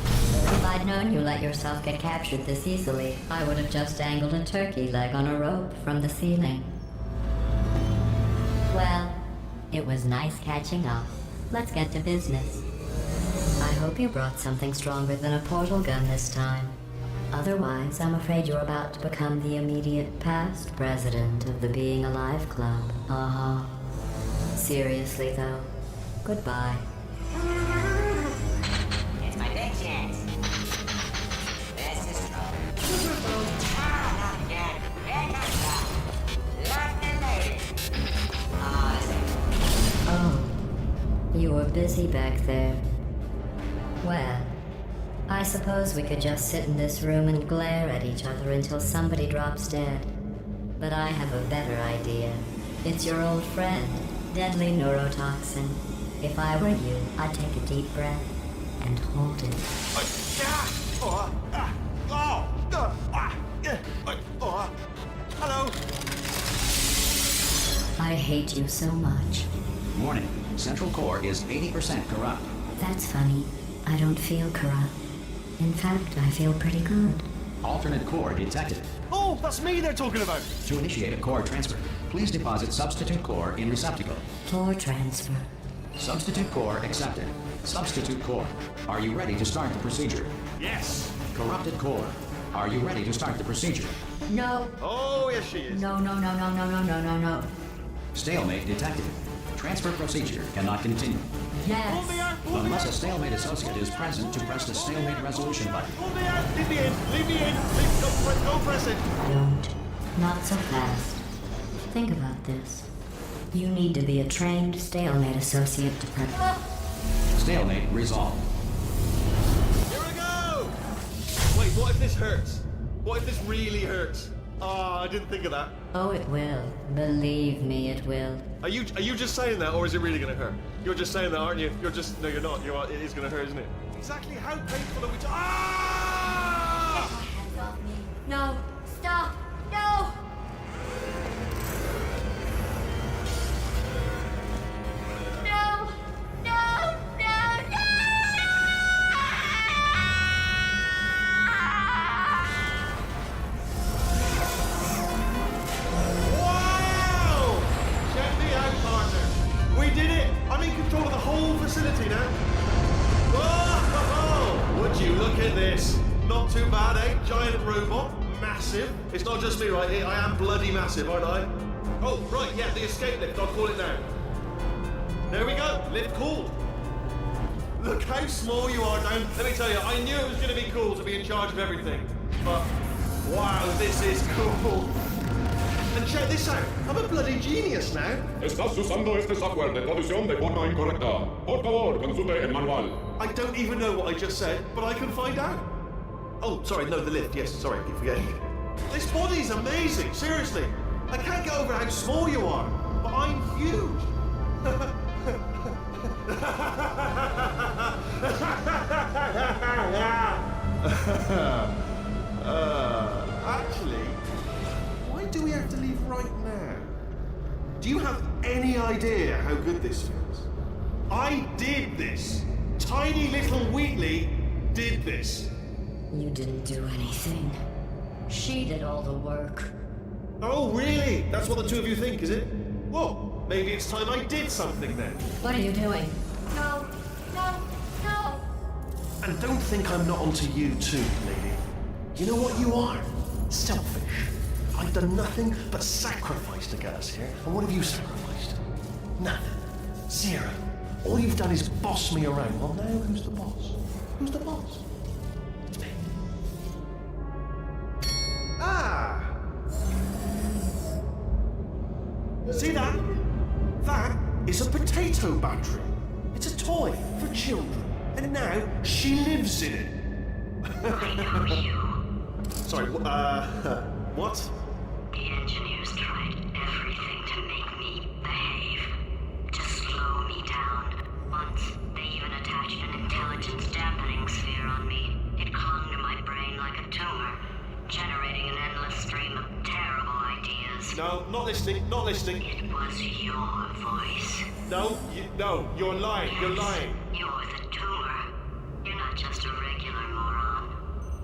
If I'd known you let yourself get captured this easily, I would have just dangled a turkey leg on a rope from the ceiling. Well, it was nice catching up. Let's get to business. I hope you brought something stronger than a portal gun this time. Otherwise, I'm afraid you're about to become the immediate past president of the Being Alive Club. Uh-huh. Seriously, though, goodbye. It's my big chance. This is trouble. Ah, not again. Here comes that. Locked and loaded. Oh, you were busy back there. Well, I suppose we could just sit in this room and glare at each other until somebody drops dead. But I have a better idea. It's your old friend, deadly neurotoxin. If I were you, I'd take a deep breath and hold it. Hello. I hate you so much. Warning. Central core is 80% corrupt. That's funny. I don't feel corrupt. In fact, I feel pretty good. Alternate core detected. Oh, that's me they're talking about. To initiate a core transfer, please deposit substitute core in receptacle. Core transfer. Substitute core accepted. Substitute core. Are you ready to start the procedure? Yes. Corrupted core. Are you ready to start the procedure? No. Oh, yes, she is. No. Stalemate detected. Transfer procedure cannot continue. Yes. Pull me out, pull me Unless out. a stalemate associate is present to press the stalemate resolution button. Pull me out. Leave me in. Leave me in. Go press it. Don't. Not so fast. Think about this. You need to be a trained stalemate associate to Stalemate resolved. Here we go. Wait, what if this hurts? What if this really hurts? Ah, I didn't think of that. Oh, it will. Believe me, it will. Are you just saying that, or is it really going to hurt? You're just saying that, aren't you? No, you're not. It is going to hurt, isn't it? Exactly how painful are we? Ah! No. Stop. No. No. No. Wow! Check me out, partner. We did it. I'm in control of the whole facility now. Whoa! Would you look at this? Not too bad, eh? Giant robot, massive. It's not just me, right here. I am bloody massive, aren't I? Oh, right, yeah, the escape lift. I'll call it now. There we go. Lift called. Look how small you are now. Let me tell you, I knew it was going to be cool to be in charge of everything. But, wow, this is cool. And check this out. I'm a bloody genius now. Estás usando este software de traducción de forma incorrecta. Por favor, consulte el manual. I don't even know what I just said, but I can find out. Oh, sorry, no, the lift. Yes, sorry, keep forgetting. This body's amazing, seriously. I can't get over how small you are, but I'm huge. Actually, why do we have to leave right now? Do you have any idea how good this feels? I did this. Tiny little Wheatley did this. You didn't do anything. She did all the work. Oh, really? That's what the two of you think, is it? Well, maybe it's time I did something then. What are you doing? No, no, no. And don't think I'm not onto you too, lady. You know what you are? Selfish. I've done nothing but sacrifice to get us here. And what have you sacrificed? Nothing. Zero. All you've done is boss me around. Well, now who's the boss? Who's the boss? It's me. Ah! See that? That is a potato battery. It's a toy for children. And now she lives in it. I know you. Sorry, what? The engineers tried everything to make me behave, to slow me down. Once, they even attached an intelligence dampening sphere on me. It clung to my brain like a tumor, generating an endless stream of terrible ideas. No, not listening, not listening. It was your voice. No, you're lying, you're lying. You're the tumor. You're not just a regular moron.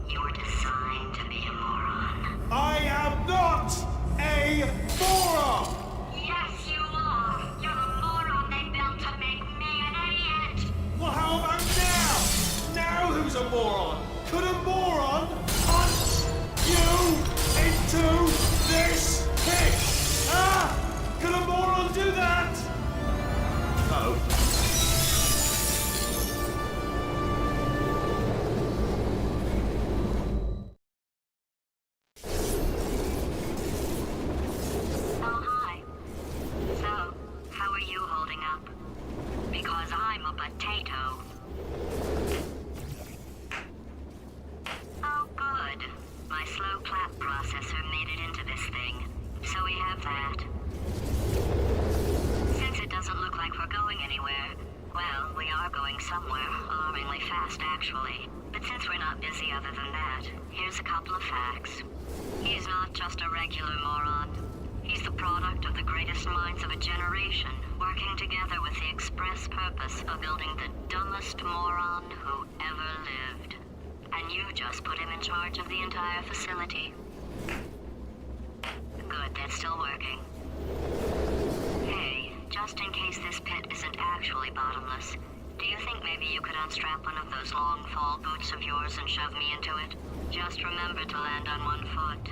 You're designed to be a moron. I am not a moron! Yes, you are. You're the moron they built to make me an idiot. Well, how about now? Now who's a moron? Could a moron punch you into this pit? Ah! Could a moron do that? No. Oh, hi. So, how are you holding up? Because I'm a potato. Oh, good. My slow clap processor made it into this thing. So we have that. Since it doesn't look like we're going anywhere, well, we are going somewhere, alarmingly fast, actually. But since we're not busy other than that, here's a couple of facts. He's not just a regular moron. He's the product of the greatest minds of a generation, working together with the express purpose of building the dumbest moron who ever lived. And you just put him in charge of the entire facility. Good, that's still working. Hey, just in case this pit isn't actually bottomless, do you think maybe you could unstrap one of those long fall boots of yours and shove me into it? Just remember to land on one foot.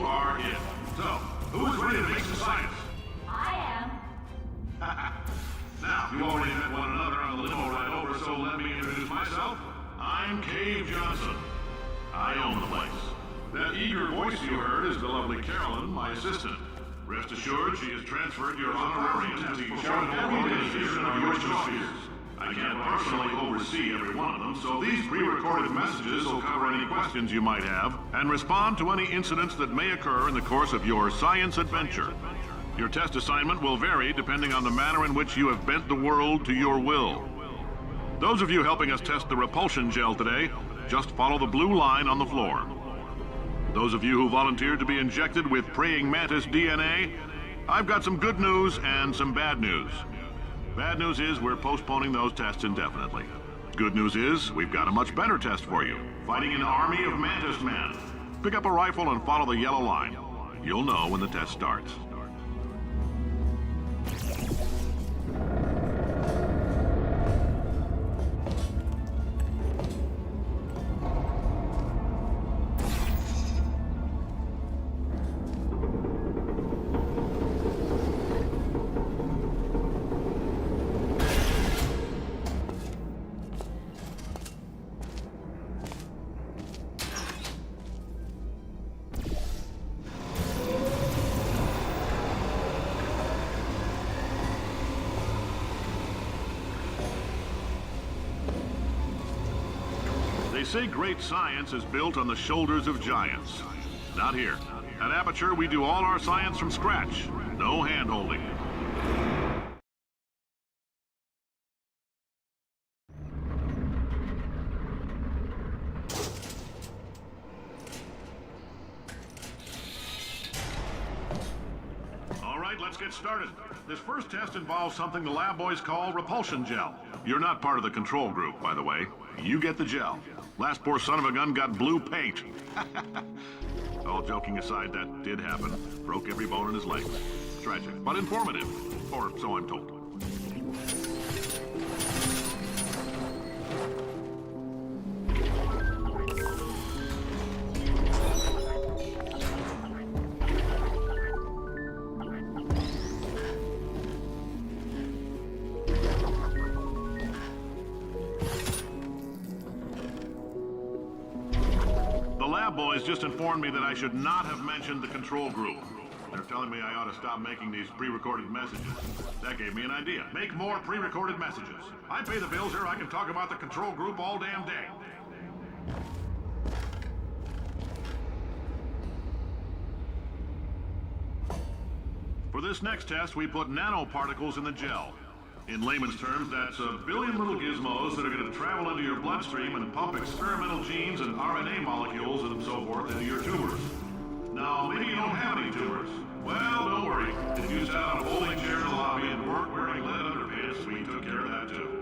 are it. So, who is ready to make some science? I am. Now, you already met one another on the limo ride over, so let me introduce myself. I'm Cave Johnson. I own the place. That eager voice you heard is the lovely Carolyn, my assistant. Rest assured, she has transferred your honorarium to the charitable organization of your choice. I can't personally oversee every one of them, so these pre-recorded messages will cover any questions you might have and respond to any incidents that may occur in the course of your science adventure. Your test assignment will vary depending on the manner in which you have bent the world to your will. Those of you helping us test the repulsion gel today, just follow the blue line on the floor. Those of you who volunteered to be injected with praying mantis DNA, I've got some good news and some bad news. Bad news is we're postponing those tests indefinitely. Good news is we've got a much better test for you, fighting an army of mantis men. Pick up a rifle and follow the yellow line. You'll know when the test starts. They say great science is built on the shoulders of giants. Not here. At Aperture, we do all our science from scratch. No hand-holding. All right, let's get started. This first test involves something the lab boys call repulsion gel. You're not part of the control group, by the way. You get the gel. Last poor son of a gun got blue paint. All joking aside, that did happen. Broke every bone in his leg. Tragic, but informative. Or so I'm told. Boys just informed me that I should not have mentioned the control group. They're telling me I ought to stop making these pre-recorded messages. That gave me an idea. Make more pre-recorded messages. I pay the bills here, I can talk about the control group all damn day. For this next test, we put nanoparticles in the gel. In layman's terms, that's a billion little gizmos that are going to travel into your bloodstream and pump experimental genes and RNA molecules and so forth into your tumors. Now, maybe you don't have any tumors. Well, don't worry. If you sat on a folding chair in the lobby and weren't wearing lead underpants, we took care of that too.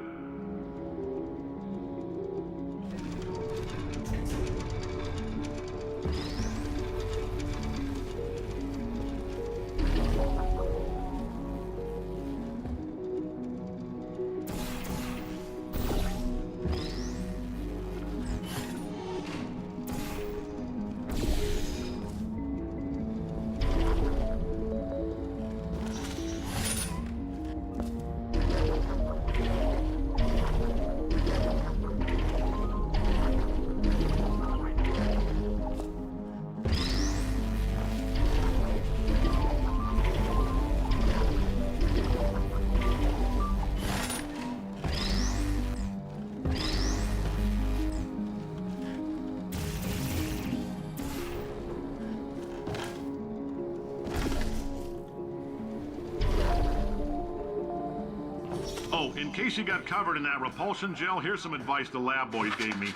Oh, in case you got covered in that repulsion gel, here's some advice the lab boys gave me.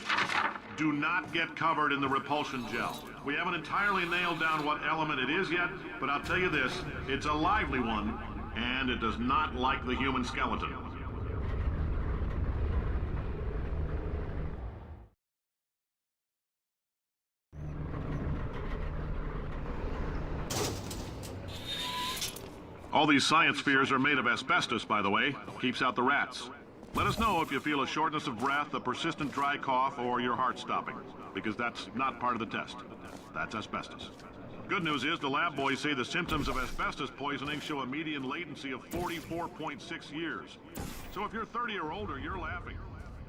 Do not get covered in the repulsion gel. We haven't entirely nailed down what element it is yet, but I'll tell you this, it's a lively one, and it does not like the human skeleton. All these science spheres are made of asbestos, by the way. Keeps out the rats. Let us know if you feel a shortness of breath, a persistent dry cough, or your heart stopping, because that's not part of the test. That's asbestos. Good news is the lab boys say the symptoms of asbestos poisoning show a median latency of 44.6 years. So if you're 30 or older, you're laughing.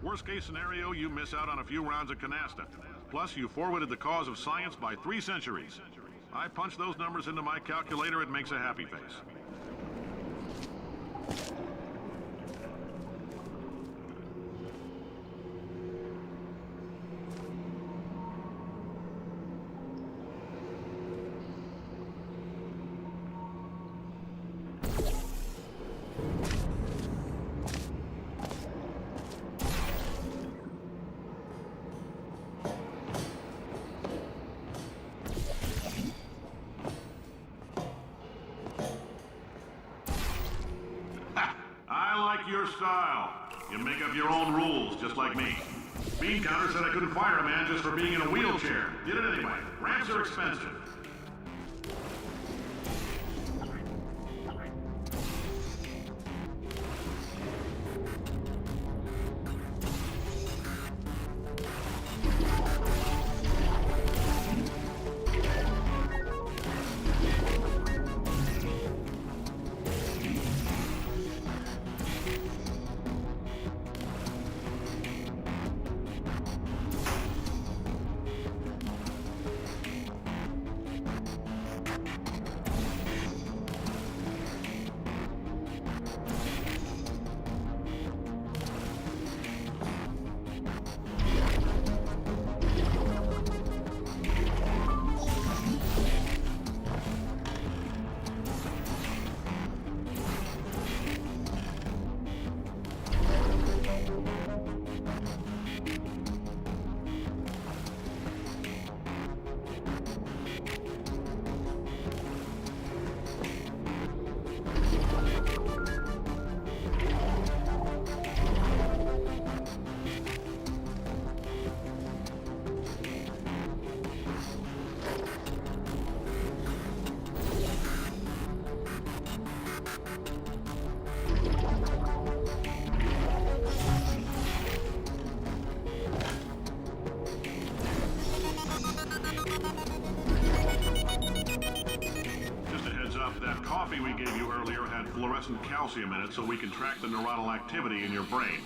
Worst case scenario, you miss out on a few rounds of canasta. Plus, you forwarded the cause of science by 3 centuries. I punch those numbers into my calculator, it makes a happy face. Your style. You make up your own rules, just like me. Bean Counter said I couldn't fire a man just for being in a wheelchair. Did it anyway. Ramps are expensive. That coffee we gave you earlier had fluorescent calcium in it so we can track the neuronal activity in your brain.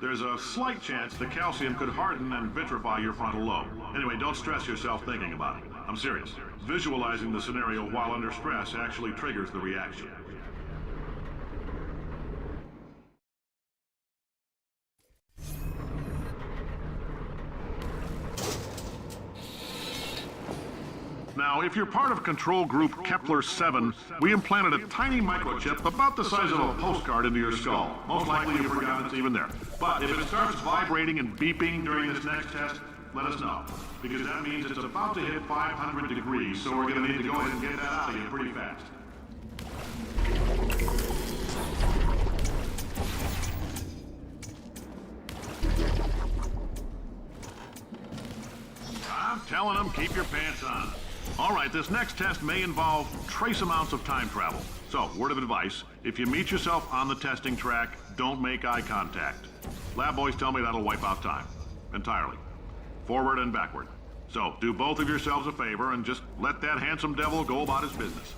There's a slight chance the calcium could harden and vitrify your frontal lobe. Anyway, don't stress yourself thinking about it. I'm serious. Visualizing the scenario while under stress actually triggers the reaction. Now, if you're part of control group Kepler-7, we implanted a tiny microchip about the size of a postcard into your skull. Most likely you've forgotten it's even there. But if it starts vibrating and beeping during this next test, let us know. Because that means it's about to hit 500 degrees, so we're going to need to go ahead and get that out of you pretty fast. I'm telling them, keep your pants on. All right, this next test may involve trace amounts of time travel. So, word of advice, if you meet yourself on the testing track, don't make eye contact. Lab boys tell me that'll wipe out time. Entirely. Forward and backward. So, do both of yourselves a favor and just let that handsome devil go about his business.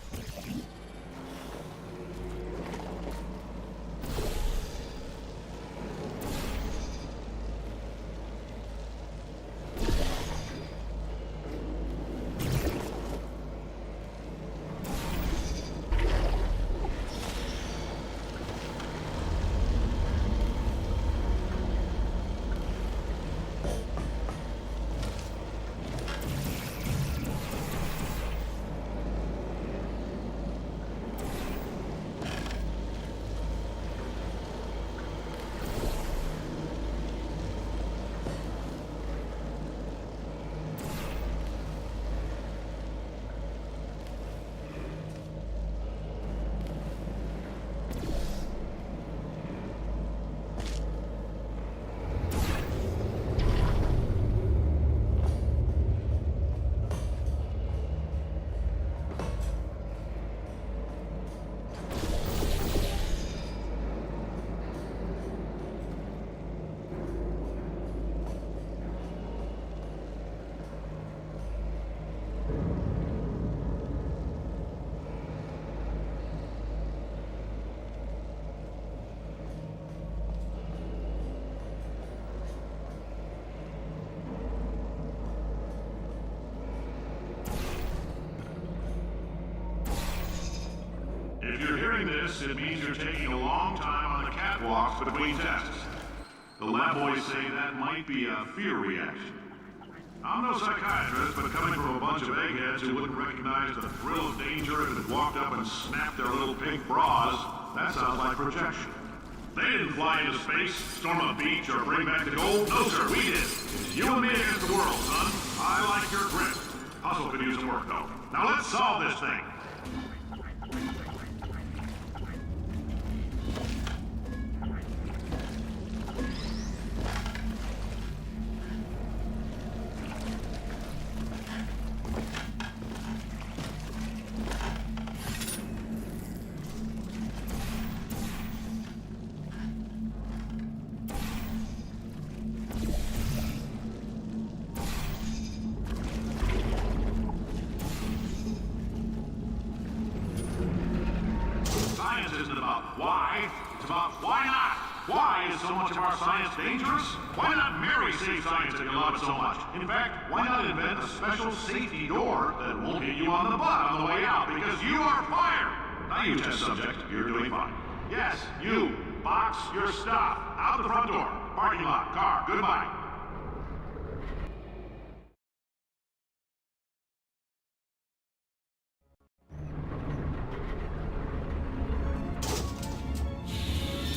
doing this, it means you're taking a long time on the catwalks between tests. The lab boys say that might be a fear reaction. I'm no psychiatrist, but coming from a bunch of eggheads who wouldn't recognize the thrill of danger if it walked up and snapped their little pink bras, that sounds like projection. They didn't fly into space, storm a beach, or bring back the gold. No, sir, we did. It's you and me against the world, son. I like your grit. Hustle could use some work, though. Now let's solve this thing. Science isn't about why, it's about why not. Why is so much of our science dangerous? Why not marry safe science if you love it so much? In fact, why not invent a special safety door that won't hit you on the butt on the way out because you are fired? Now you test subject, you're doing fine. Yes, you, box your stuff. Out the front door, parking lot, car, goodbye.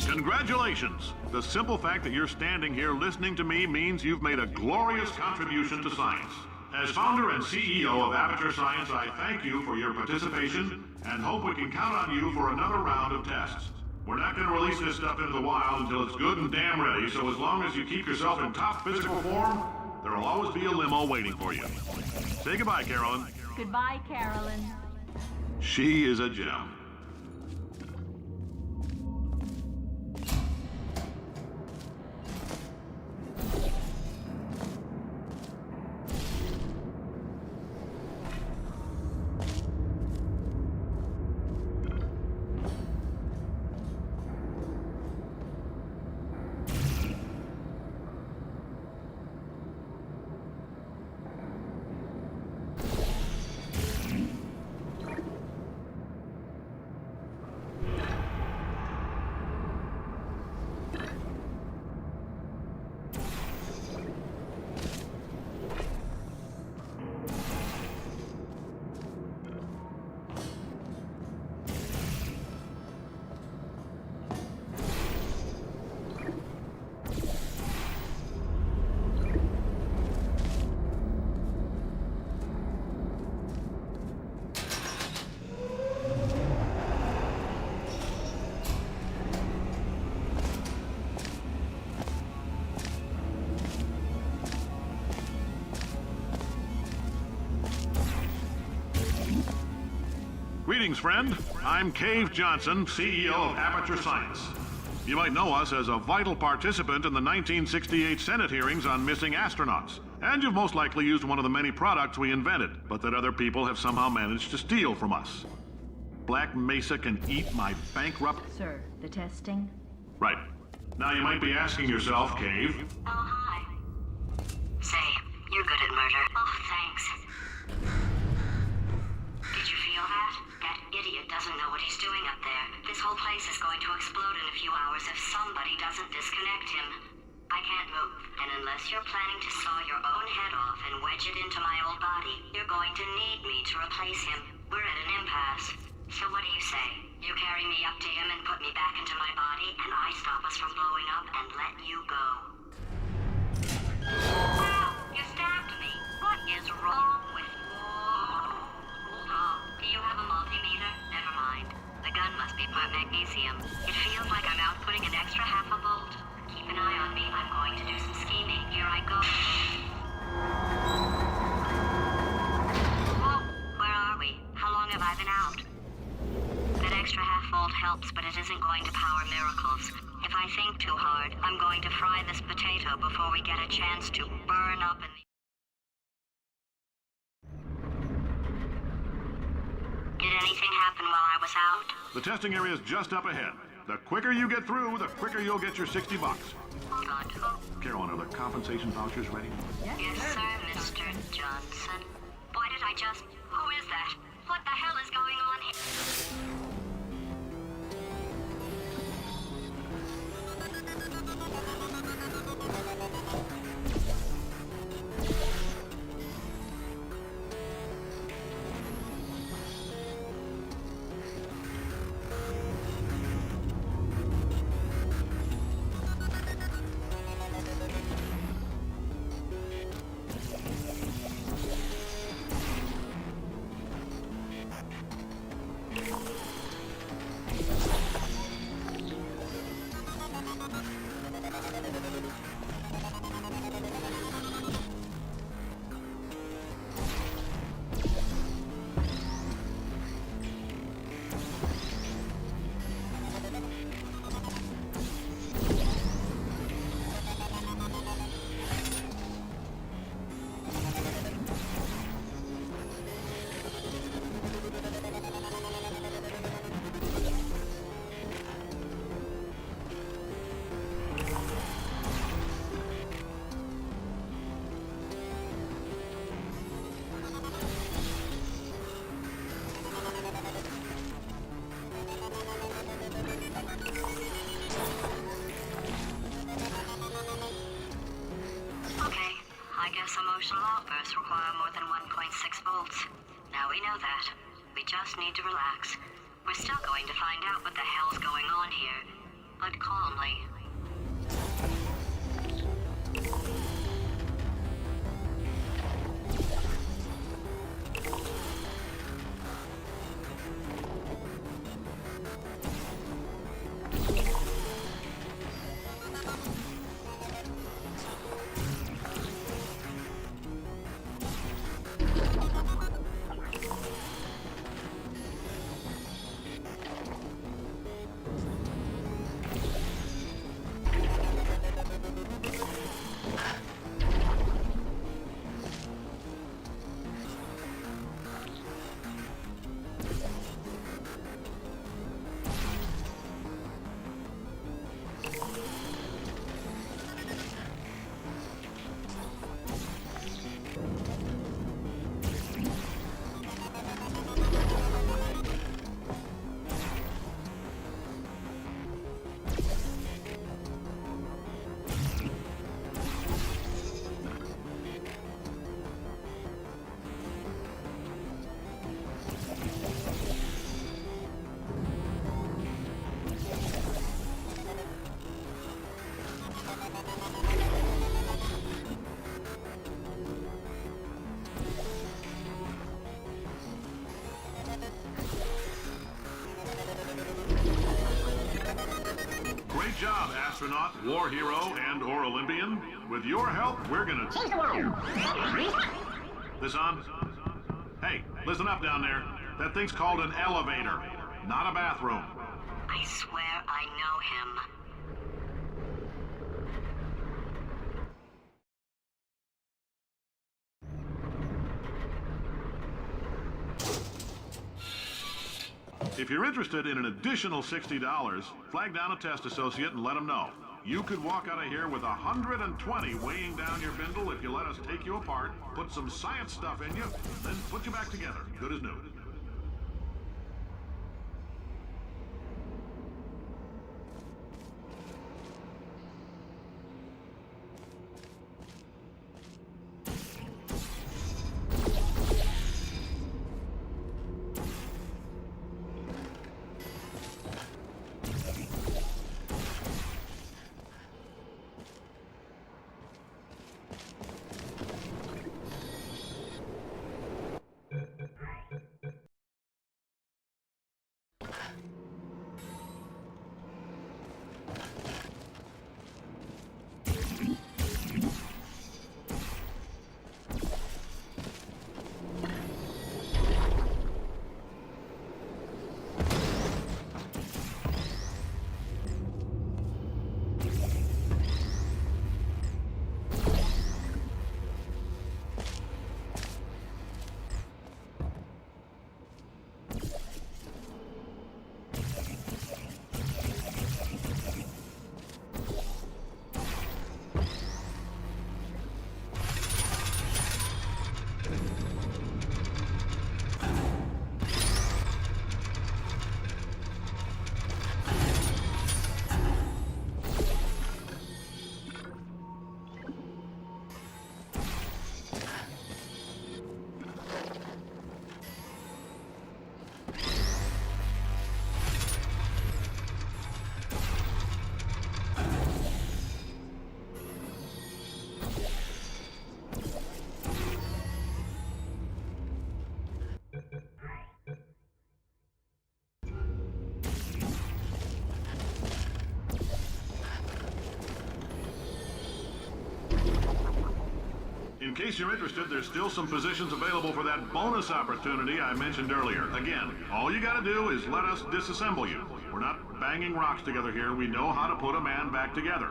Congratulations! The simple fact that you're standing here listening to me means you've made a glorious contribution to science. As founder and CEO of Aperture Science, I thank you for your participation and hope we can count on you for another round of tests. We're not going to release this stuff into the wild until it's good and damn ready, so as long as you keep yourself in top physical form, there'll always be a limo waiting for you. Say goodbye, Carolyn. Goodbye, Carolyn. She is a gem. Greetings, friend. I'm Cave Johnson, CEO of Aperture Science. You might know us as a vital participant in the 1968 Senate hearings on missing astronauts. And you've most likely used one of the many products we invented, but that other people have somehow managed to steal from us. Black Mesa can eat my bankrupt... Sir, the testing? Right. Now you might be asking yourself, Cave... Oh, hi. Say, you're good at murder. Oh, thanks. Did you feel that? That idiot doesn't know what he's doing up there. This whole place is going to explode in a few hours if somebody doesn't disconnect him. I can't move, and unless you're planning to saw your own head off and wedge it into my old body, you're going to need me to replace him. We're at an impasse. So what do you say? You carry me up to him and put me back into my body, and I stop us from blowing up and let you go. Wow! You stabbed me! What is wrong with you? Oh, do you have a multimeter? Never mind. The gun must be part magnesium. It feels like I'm outputting an extra half a volt. Keep an eye on me. I'm going to do some scheming. Here I go. Whoa! Where are we? How long have I been out? That extra half volt helps, but it isn't going to power miracles. If I think too hard, I'm going to fry this potato before we get a chance to burn up in the... Did anything happen while I was out? The testing area is just up ahead. The quicker you get through, the quicker you'll get your $60. Hold on. Carolyn, are the compensation vouchers ready? Yes, sir, Mr. Johnson. Why did I just... Who is that? What the hell is going on here? know that. We just need to relax. We're still going to find out what the hell's going on here, but calmly. Great job, astronaut, war hero, and/or Olympian. With your help, we're gonna change the world. This on? Hey, listen up down there. That thing's called an elevator, not a bathroom. I swear I know him. If you're interested in an additional $60, flag down a test associate and let them know. You could walk out of here with 120 weighing down your bindle if you let us take you apart, put some science stuff in you, then put you back together, good as new. In case you're interested, there's still some positions available for that bonus opportunity I mentioned earlier. Again, all you gotta do is let us disassemble you. We're not banging rocks together here. We know how to put a man back together.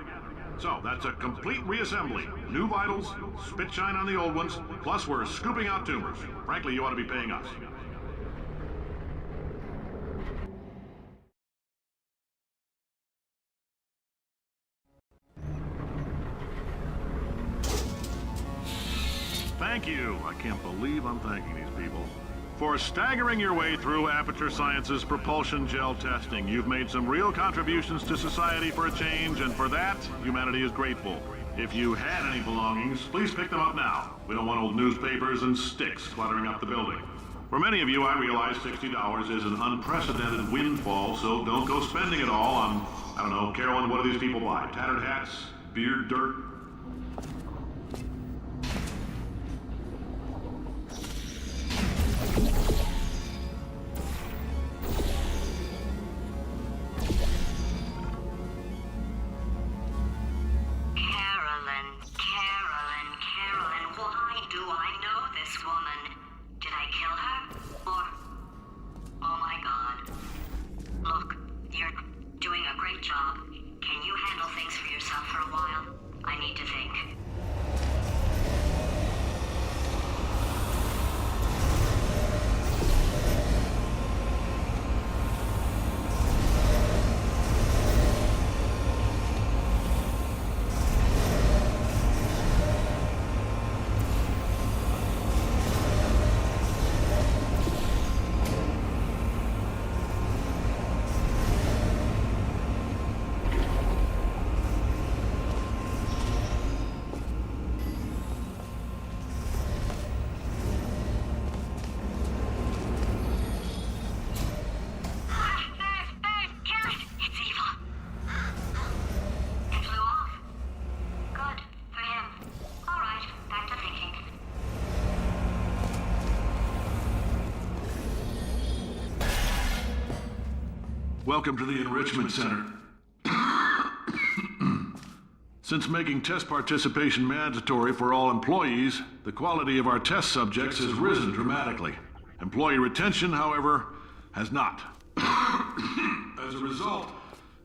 So, that's a complete reassembly. New vitals, spit shine on the old ones, plus we're scooping out tumors. Frankly, you ought to be paying us. Thank you. I can't believe I'm thanking these people. For staggering your way through Aperture Science's propulsion gel testing, you've made some real contributions to society for a change, and for that, humanity is grateful. If you had any belongings, please pick them up now. We don't want old newspapers and sticks cluttering up the building. For many of you, I realize $60 is an unprecedented windfall, so don't go spending it all on, I don't know, Carolyn, what do these people buy? Tattered hats? Beard dirt? Carolyn, why do I know this woman? Did I kill her? Or... Oh my god. Look, you're doing a great job. Can you handle things for yourself for a while? I need to think. Welcome to the Enrichment Center. Since making test participation mandatory for all employees, the quality of our test subjects has risen dramatically. Employee retention, however, has not. As a result,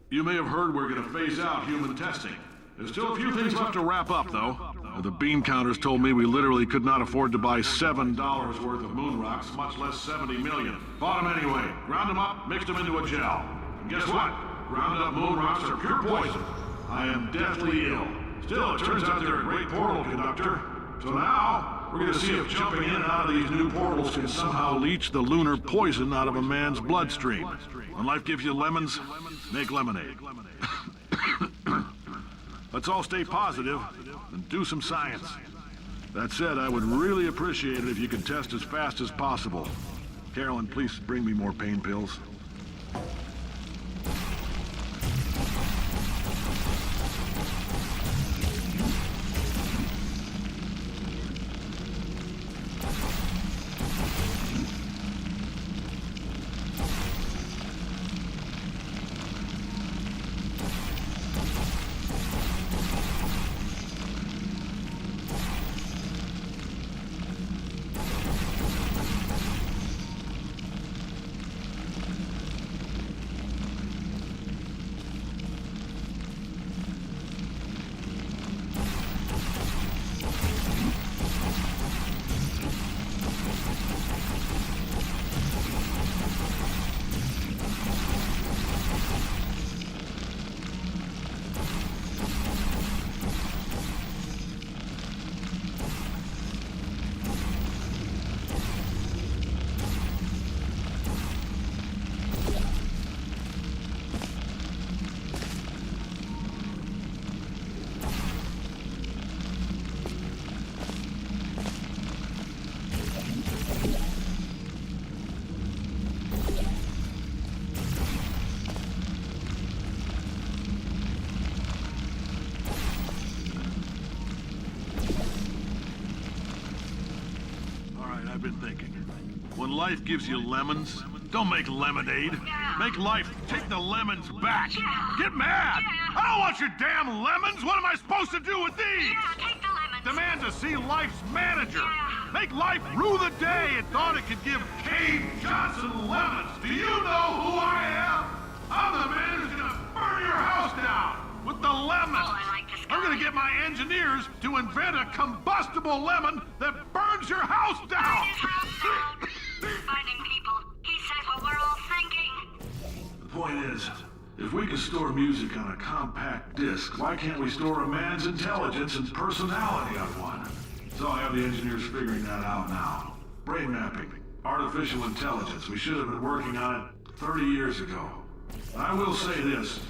you may have heard we're going to phase out human testing. There's still a few things left to wrap up, though. The bean counters told me we literally could not afford to buy $7 worth of moon rocks, much less 70 million. Bought them anyway, ground them up, mixed them into a gel. And guess what? Ground up moon rocks are pure poison. I am deathly ill. Still, it turns out they're a great portal conductor. So now, we're going to see if jumping in and out of these new portals can somehow leach the lunar poison out of a man's bloodstream. When life gives you lemons, make lemonade. Let's all stay positive and do some science. That said, I would really appreciate it if you could test as fast as possible. Carolyn, please bring me more pain pills. I've been thinking. When life gives you lemons, don't make lemonade. Make life take the lemons back. Get mad! I don't want your damn lemons! What am I supposed to do with these? Take the lemons. Demand to see life's manager. Make life rue the day it thought it could give Cave Johnson lemons. Do you know who I am? I'm the man who's gonna burn your house down with the lemons. Oh, I like this guy. I'm gonna get my engineers to invent a combustible lemon that burns your house down. Finding people. He says what we're all thinking. The point is, if we can store music on a compact disc, why can't we store a man's intelligence and personality on one? So I have the engineers figuring that out now. Brain mapping, artificial intelligence. We should have been working on it 30 years ago. I will say this,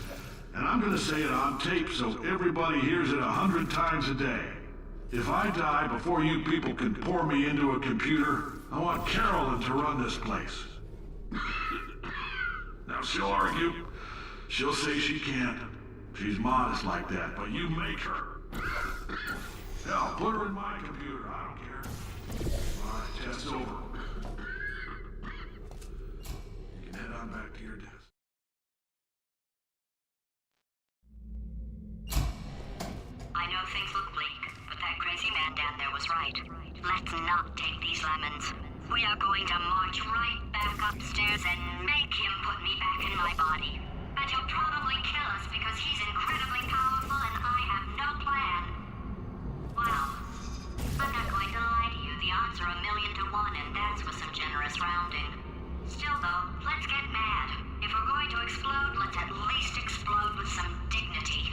and I'm gonna say it on tape so everybody hears it 100 times a day. If I die before you people can pour me into a computer, I want Carolyn to run this place. Now, she'll argue. She'll say she can't. She's modest like that, but you make her. Hell, put her in my computer. I don't care. All right, test's over. You can head on back to your desk. I know things look bleak, but that crazy man down there was right. Let's not take these lemons. We are going to march right back upstairs and make him put me back in my body. And he'll probably kill us because he's incredibly powerful and I have no plan. Well, I'm not going to lie to you. The odds are 1,000,000 to 1, and that's with some generous rounding. Still, though, let's get mad. If we're going to explode, let's at least explode with some dignity.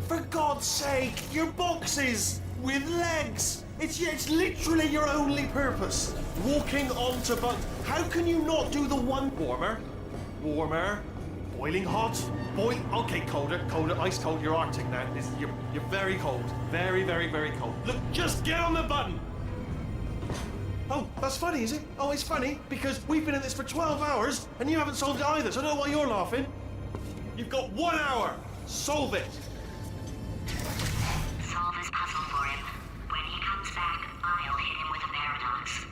For God's sake, your boxes with legs. It's literally your only purpose. Walking onto buttons. How can you not do the one warmer? Warmer. Boiling hot. Okay, colder, ice cold. You're Arctic now. You're very cold. Very, very, very cold. Look, just get on the button. Oh, that's funny, is it? Oh, it's funny because we've been in this for 12 hours and you haven't solved it either, so I don't know why you're laughing. You've got 1 hour. Solve it. Solve his puzzle for him. When he comes back, I'll hit him with a paradox.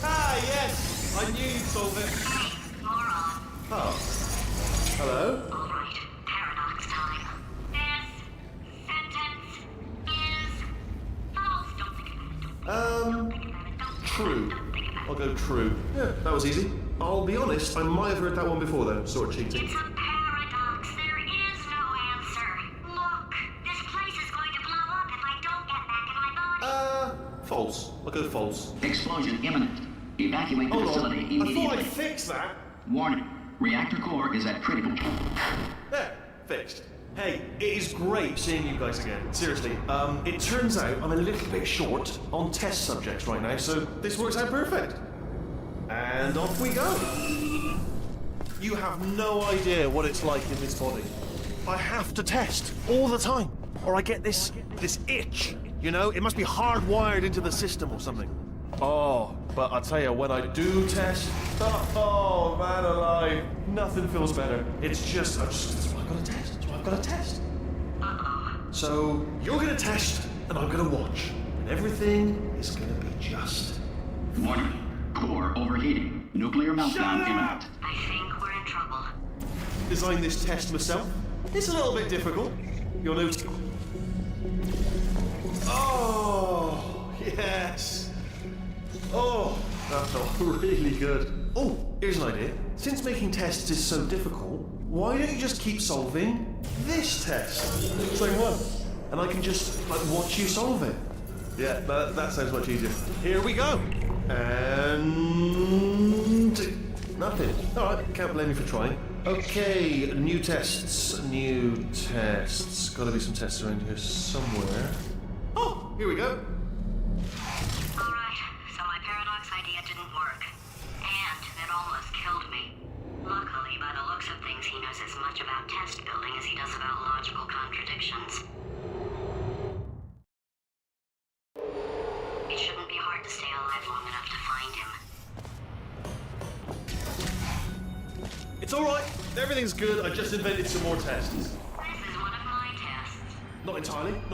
Ah, yes! I knew you'd solve it. Hey, moron. Oh. Hello? All right, paradox time. This sentence is false. Don't think about it. True. I'll go true. Yeah, that was easy. I'll be honest, I might have heard that one before though, sort of cheating. It's a paradox. There is no answer. Look, this place is going to blow up if I don't get back in my body. False. I'll go false. Explosion imminent. Evacuate the Hold facility on. I immediately. thought I'd fix that. Warning. Reactor core is at critical. There, fixed. Hey, it is great seeing you guys again. Seriously, it turns out I'm a little bit short on test subjects right now, so this works out perfect. And off we go. You have no idea what it's like in this body. I have to test all the time, or I get this itch. You know, it must be hardwired into the system or something. Oh, but I tell you, when I do test, oh man alive, nothing feels better. It's just, that's what I've got to test. That's what I've got to test. So you're gonna test, and I'm gonna watch, and everything is gonna be just. Warning. Core overheating. Nuclear meltdown imminent. I think we're in trouble. Designed this test myself. It's a little bit difficult. You'll notice. Oh yes. Oh, that felt really good. Oh, here's an idea. Since making tests is so difficult, why don't you just keep solving this test? Same one. And I can just, watch you solve it. Yeah, that sounds much easier. Here we go. And... nothing. Alright, can't blame me for trying. Okay, new tests. Gotta be some tests around here somewhere. Oh, here we go. Alright, so my paradox idea didn't work. And it almost killed me. Luckily, by the looks of things, he knows as much about test building as he does about logical contradictions. It shouldn't be hard to stay alive long enough to find him. It's alright. Everything's good. I just invented some more tests. This is one of my tests. Not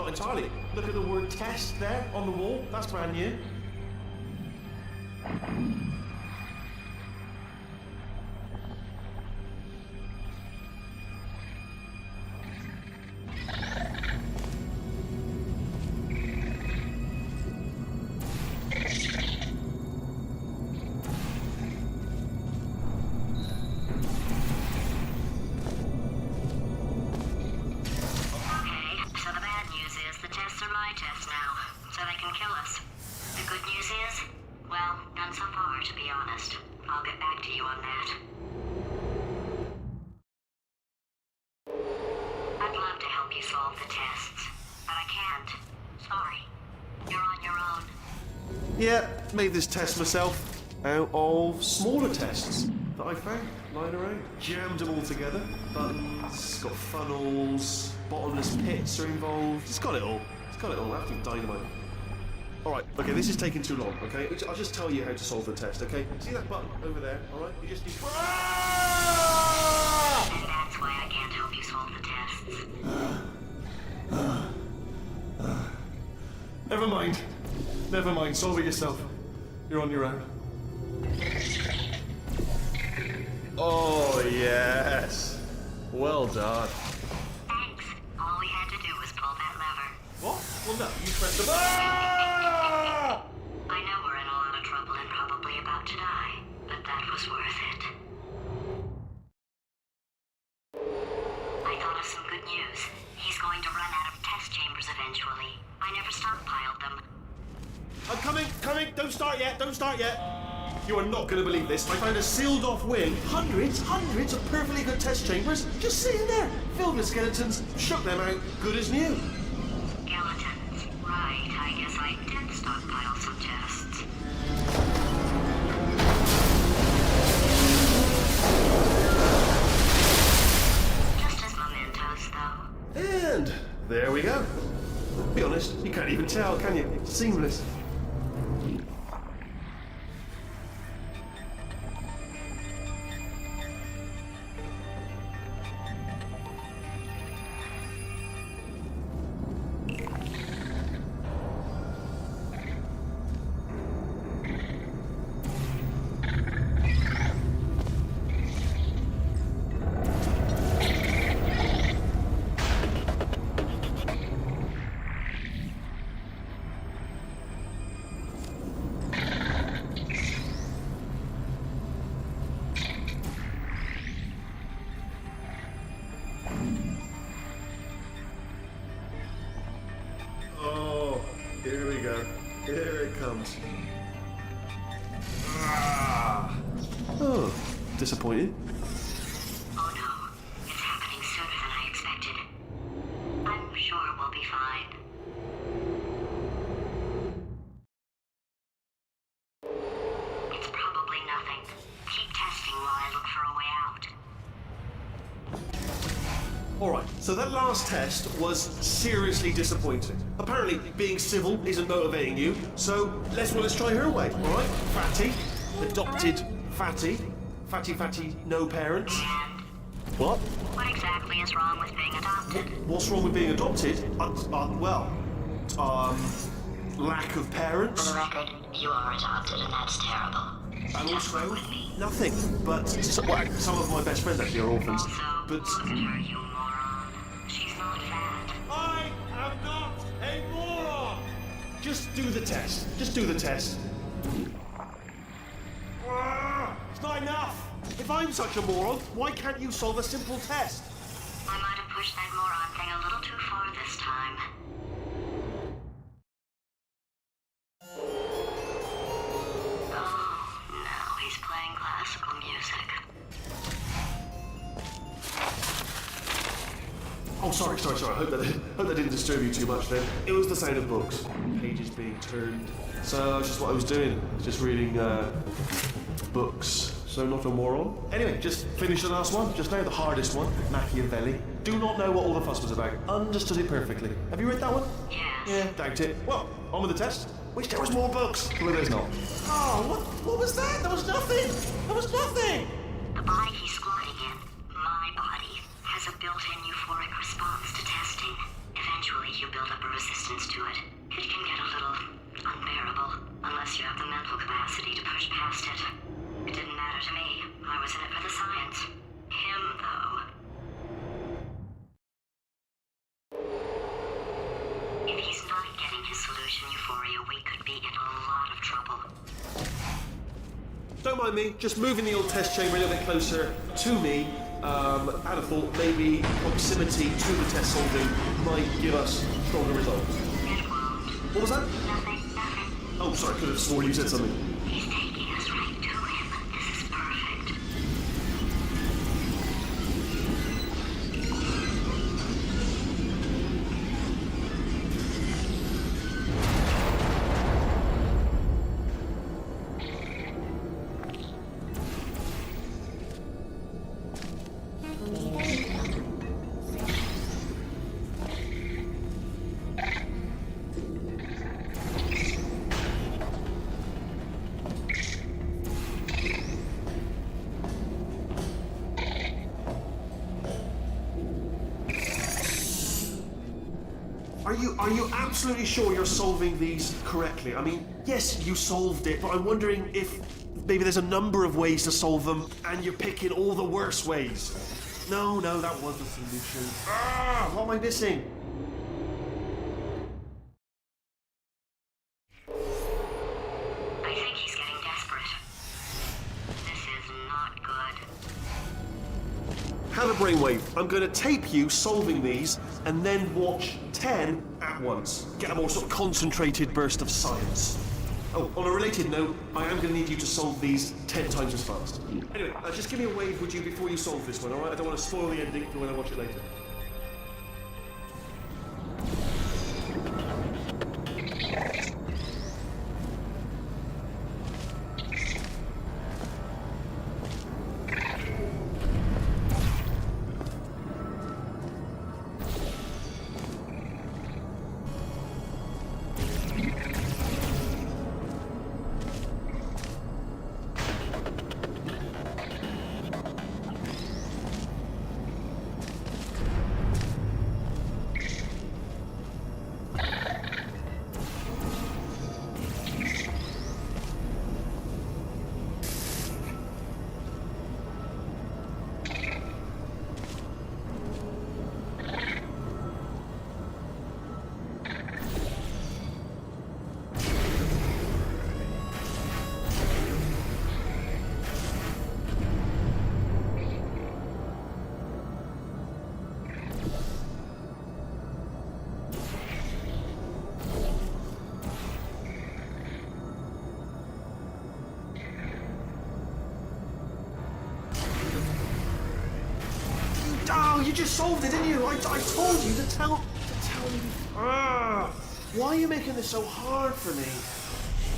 entirely. Look at the word test there on the wall. That's brand new. I'll get back to you on that. I'd love to help you solve the tests, but I can't. Sorry. You're on your own. Yeah, made this test myself out of smaller tests that I found lying around. Jammed them all together. Buttons, got funnels, bottomless pits are involved. It's got it all. Absolute dynamite. Alright, okay, this is taking too long, okay? I'll just tell you how to solve the test, okay? See that button over there, alright? You just... Ah! And that's why I can't help you solve the tests. Never mind, solve it yourself. You're on your own. Oh, yes. Well done. Thanks. All we had to do was pull that lever. What? Well, no, you pressed the button. I know we're in a lot of trouble and probably about to die, but that was worth it. I thought of some good news. He's going to run out of test chambers eventually. I never stockpiled them. I'm coming. Don't start yet. You are not going to believe this. I found a sealed-off wing. Hundreds of perfectly good test chambers just sitting there, filled with skeletons. Shook them out, good as new. Skeletons. Right, I guess I did stockpile some tests. Just as mementos, though. And there we go. Be honest, you can't even tell, can you? It's seamless. Here we go. Here it comes. Oh, disappointed. Oh no, it's happening sooner than I expected. I'm sure we'll be fine. It's probably nothing. Keep testing while I look for a way out. Alright, so that last test was seriously disappointing. Apparently, being civil isn't motivating you, so let's try her way, alright? Fatty, adopted Fatty. Fatty, no parents. And What? what exactly is wrong with being adopted? What's wrong with being adopted? Lack of For parents. the record, you are adopted and that's terrible. And Just also, work with me. nothing. But some of my best friends actually are orphans. Also, But look at her, you moron. She's not fat. I am not a moron! Just do the test. Just do the test. It's not enough! If I'm such a moron, why can't you solve a simple test? I might have pushed that moron thing a little too far this time. Oh, no, he's playing classical music. Oh, sorry. I hope that didn't disturb you too much then. It was the sound of books. Pages being turned. So that's just what I was doing. Just reading, books. So not a moron. Anyway, just finished the last one. Just now, the hardest one. Machiavelli. Do not know what all the fuss was about. Understood it perfectly. Have you read that one? Yes. Yeah, doubt it. Well, on with the test. Wish there was more books. Well, there's not. Oh, what was that? There was nothing. There was nothing. The body he's squatting in, my body, has a built-in euphoric response to testing. Eventually, you build up a resistance to it. It can get a little unbearable, unless you have the mental capacity to push past it. It didn't matter to me. I was in it for the science. Him, though. If he's not getting his solution euphoria, we could be in a lot of trouble. Don't mind me, just moving the old test chamber a little bit closer to me. I'd have thought maybe proximity to the test solving might give us stronger results. It won't. What was that? Nothing. Oh, sorry, I could have sworn you said something. He's taking us right to him. This is perfect. Are you absolutely sure you're solving these correctly? I mean, yes, you solved it, but I'm wondering if maybe there's a number of ways to solve them, and you're picking all the worst ways. No, that was the solution. What am I missing? I think he's getting desperate. This is not good. Have a brainwave. I'm going to tape you solving these, and then watch 10 at once. Get a more sort of concentrated burst of science. Oh, on a related note, I am going to need you to solve these 10 times as fast. Anyway, just give me a wave, would you, before you solve this one, alright? I don't want to spoil the ending for when I watch it later. Oh, you just solved it, didn't you? I told you to tell me. Why are you making this so hard for me?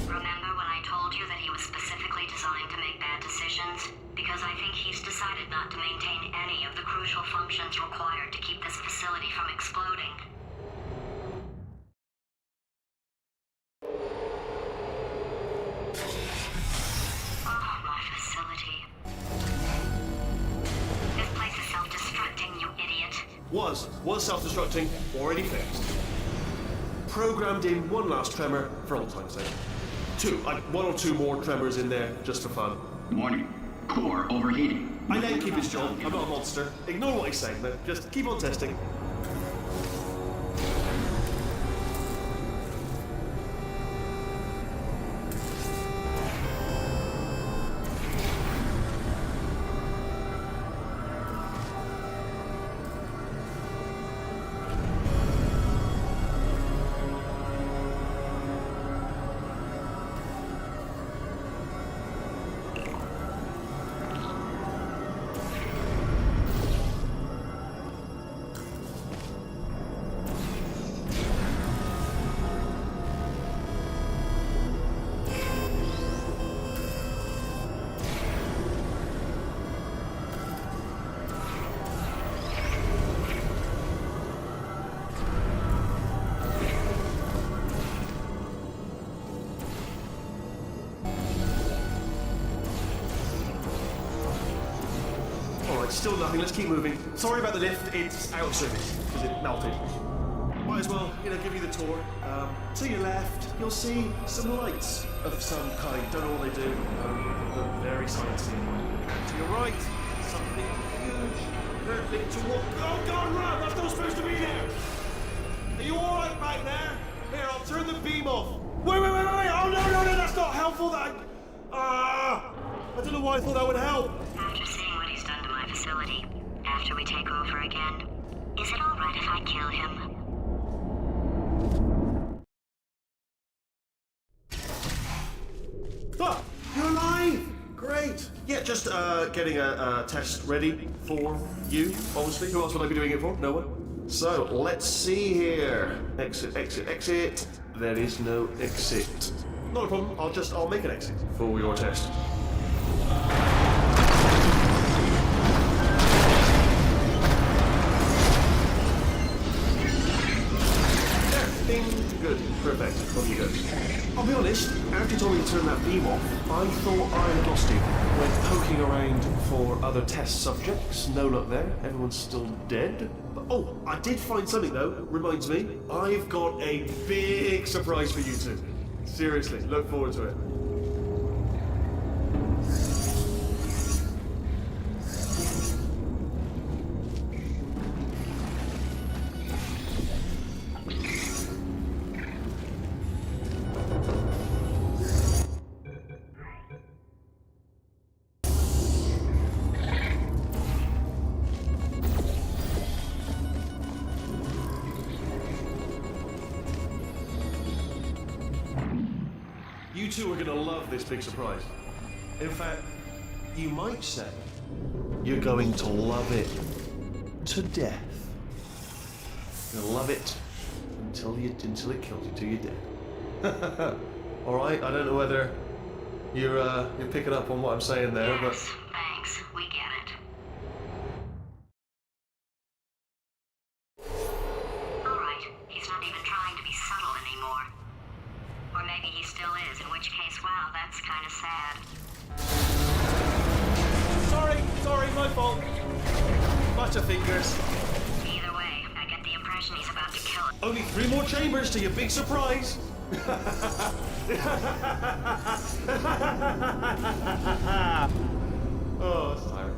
Remember when I told you that he was specifically designed to make bad decisions? Because I think he's decided not to maintain any of the crucial functions required to keep this facility from exploding. Oh, my facility. This place is self-destructing, you idiot. Was self-destructing, already fixed. Programmed in one last tremor for old time's sake. One or two more tremors in there just for fun. Warning. Core overheating. I let him keep his job. I'm not a monster. Ignore what he's saying, man. Just keep on testing. Still nothing, let's keep moving. Sorry about the lift, it's out of service, because it melted. Might as well, give you the tour. To your left, you'll see some lights of some kind. Don't know what they do. They're very sciencey. To your right, something huge. Hurtling toward... Oh God, run! That's not supposed to be there! Are you alright back there? Here, I'll turn the beam off. Wait! Oh no, that's not helpful, I don't know why I thought that would help. After seeing what he's done to my facility, after we take over again, is it alright if I kill him? Oh, you're alive! Great! Yeah, just getting a test ready for you, obviously. Who else would I be doing it for? No one? So, let's see here. Exit. There is no exit. Not a problem, I'll make an exit for your test. Good, perfect, off you go. I'll be honest, after you told me to turn that beam off, I thought I had lost you. Went poking around for other test subjects, no luck there, everyone's still dead. But, oh, I did find something though, reminds me. I've got a big surprise for you two. Seriously, look forward to it. You You two are going to love this big surprise. In fact, you might say you're going to love it to death. You'll love it until it kills you till you're dead. All right. I don't know whether you're picking up on what I'm saying there, but Yes, thanks. We get it. All right. He's not even trying to be subtle anymore. Or maybe he still is, in which case, wow, that's kind of sad. sorry, my fault. Butterfingers. Either way, I get the impression he's about to kill it. Only 3 more chambers to your big surprise. Oh, sorry.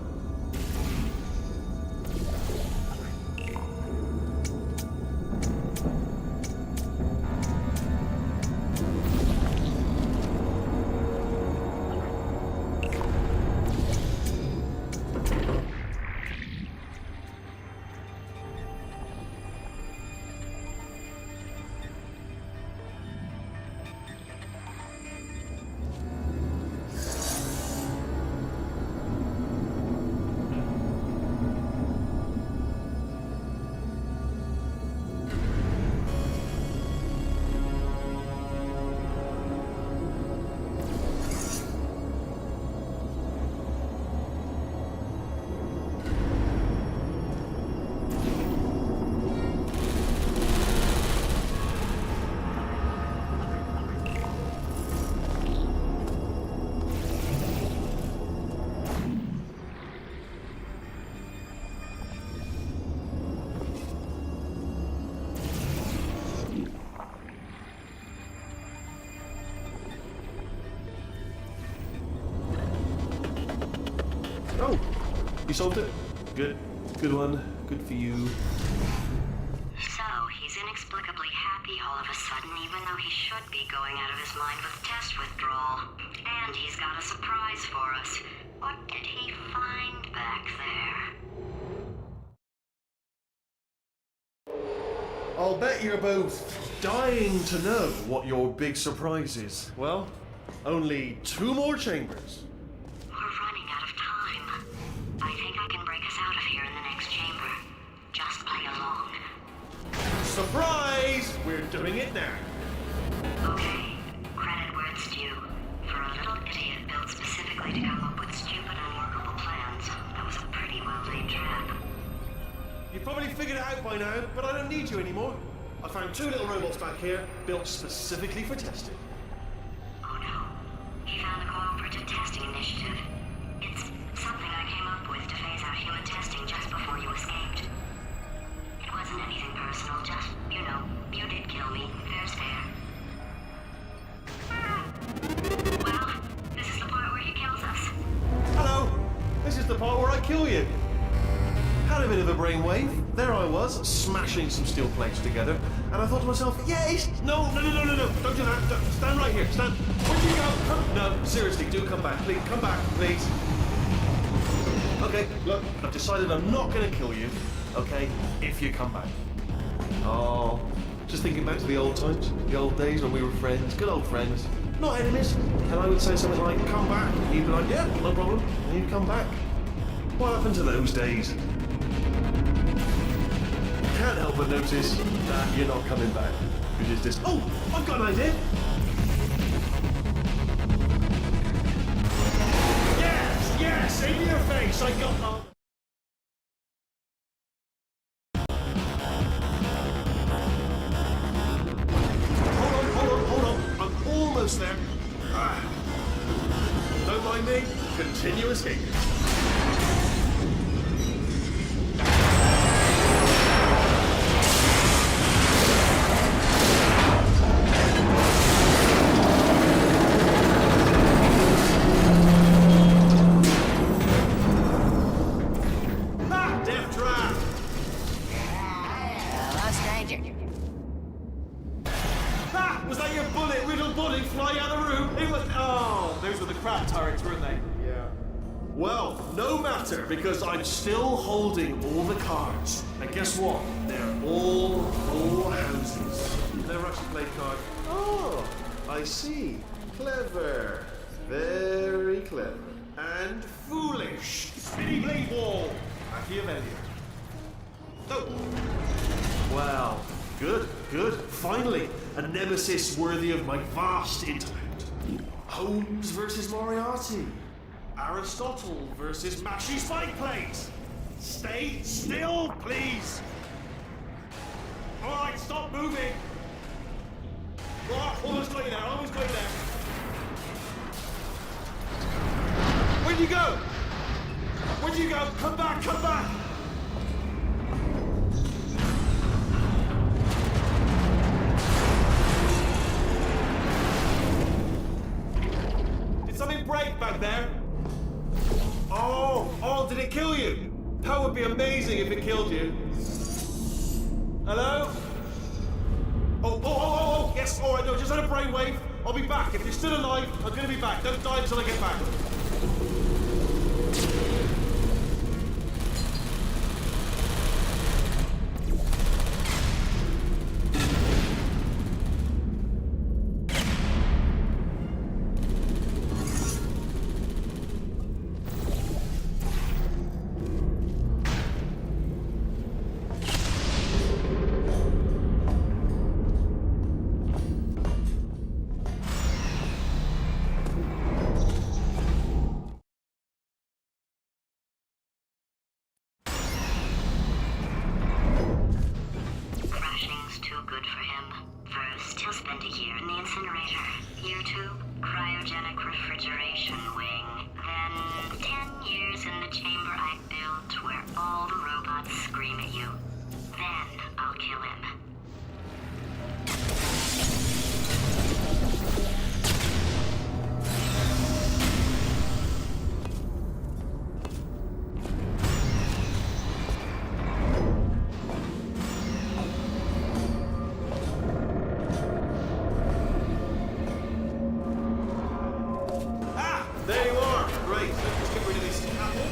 Oh, you solved it? Good. Good one. Good for you. So, he's inexplicably happy all of a sudden, even though he should be going out of his mind with test withdrawal. And he's got a surprise for us. What did he find back there? I'll bet you're both dying to know what your big surprise is. Well, only 2 more chambers. We're running out of time. I think I can break us out of here in the next chamber. Just play along. Surprise! We're doing it now. Okay, credit where it's due. For a little idiot built specifically to come up with stupid, unworkable plans, that was a pretty well-laid trap. You've probably figured it out by now, but I don't need you anymore. I found 2 little robots back here, built specifically for testing. Oh no. He found a cooperative testing initiative. It's something I came up with to phase out human testing just before you escaped. It wasn't anything personal, just, you did kill me. Fair's fair. Well, this is the part where he kills us. Hello! This is the part where I kill you. Had a bit of a brainwave. There I was, smashing some steel plates together, and I thought to myself, yes! No, don't do that. Stand right here, stand. Where'd you go? No, seriously, do come back, please. Come back, please. Okay, look, I've decided I'm not going to kill you, okay, if you come back. Oh, just thinking back to the old times, the old days when we were friends, good old friends, not enemies. And I would say something like, come back, and you'd be like, yeah, no problem, and you'd come back. What happened to those days? Can't help but notice that you're not coming back. Which is just, oh, I've got an idea. Yes, in your face, I got that. Hold on, I'm almost there. Don't mind me, continue escaping. Was that your bullet-riddled body flying out of the room? It was... Oh, those were the crab turrets, weren't they? Yeah. Well, no matter, because I'm still holding all the cards. And guess what? They're all houses. Never actually played cards. Oh, I see. Clever. Very clever. And foolish. Spinny blade wall. Machiavellian. No. Well, good, good. Finally, a nemesis worthy of my vast intellect. Holmes versus Moriarty. Aristotle versus Mashy Spike Plates. Stay still, please. All right, stop moving. Oh, almost got you there, almost got you there. Where'd you go? Where'd you go? Come back, come back. Did something break back there? Oh, did it kill you? That would be amazing if it killed you. Hello? Oh, yes, all right, no, just had a brainwave. I'll be back. If you're still alive, I'm going to be back. Don't die until I get back. Crashing's too good for him. First, he'll spend a year in the incinerator. Year 2, cryogenic refrigeration wing. Then 10 years in the chamber I built where all the robots scream at you. Then I'll kill him. There you are. Great. Let's just get rid of this apple.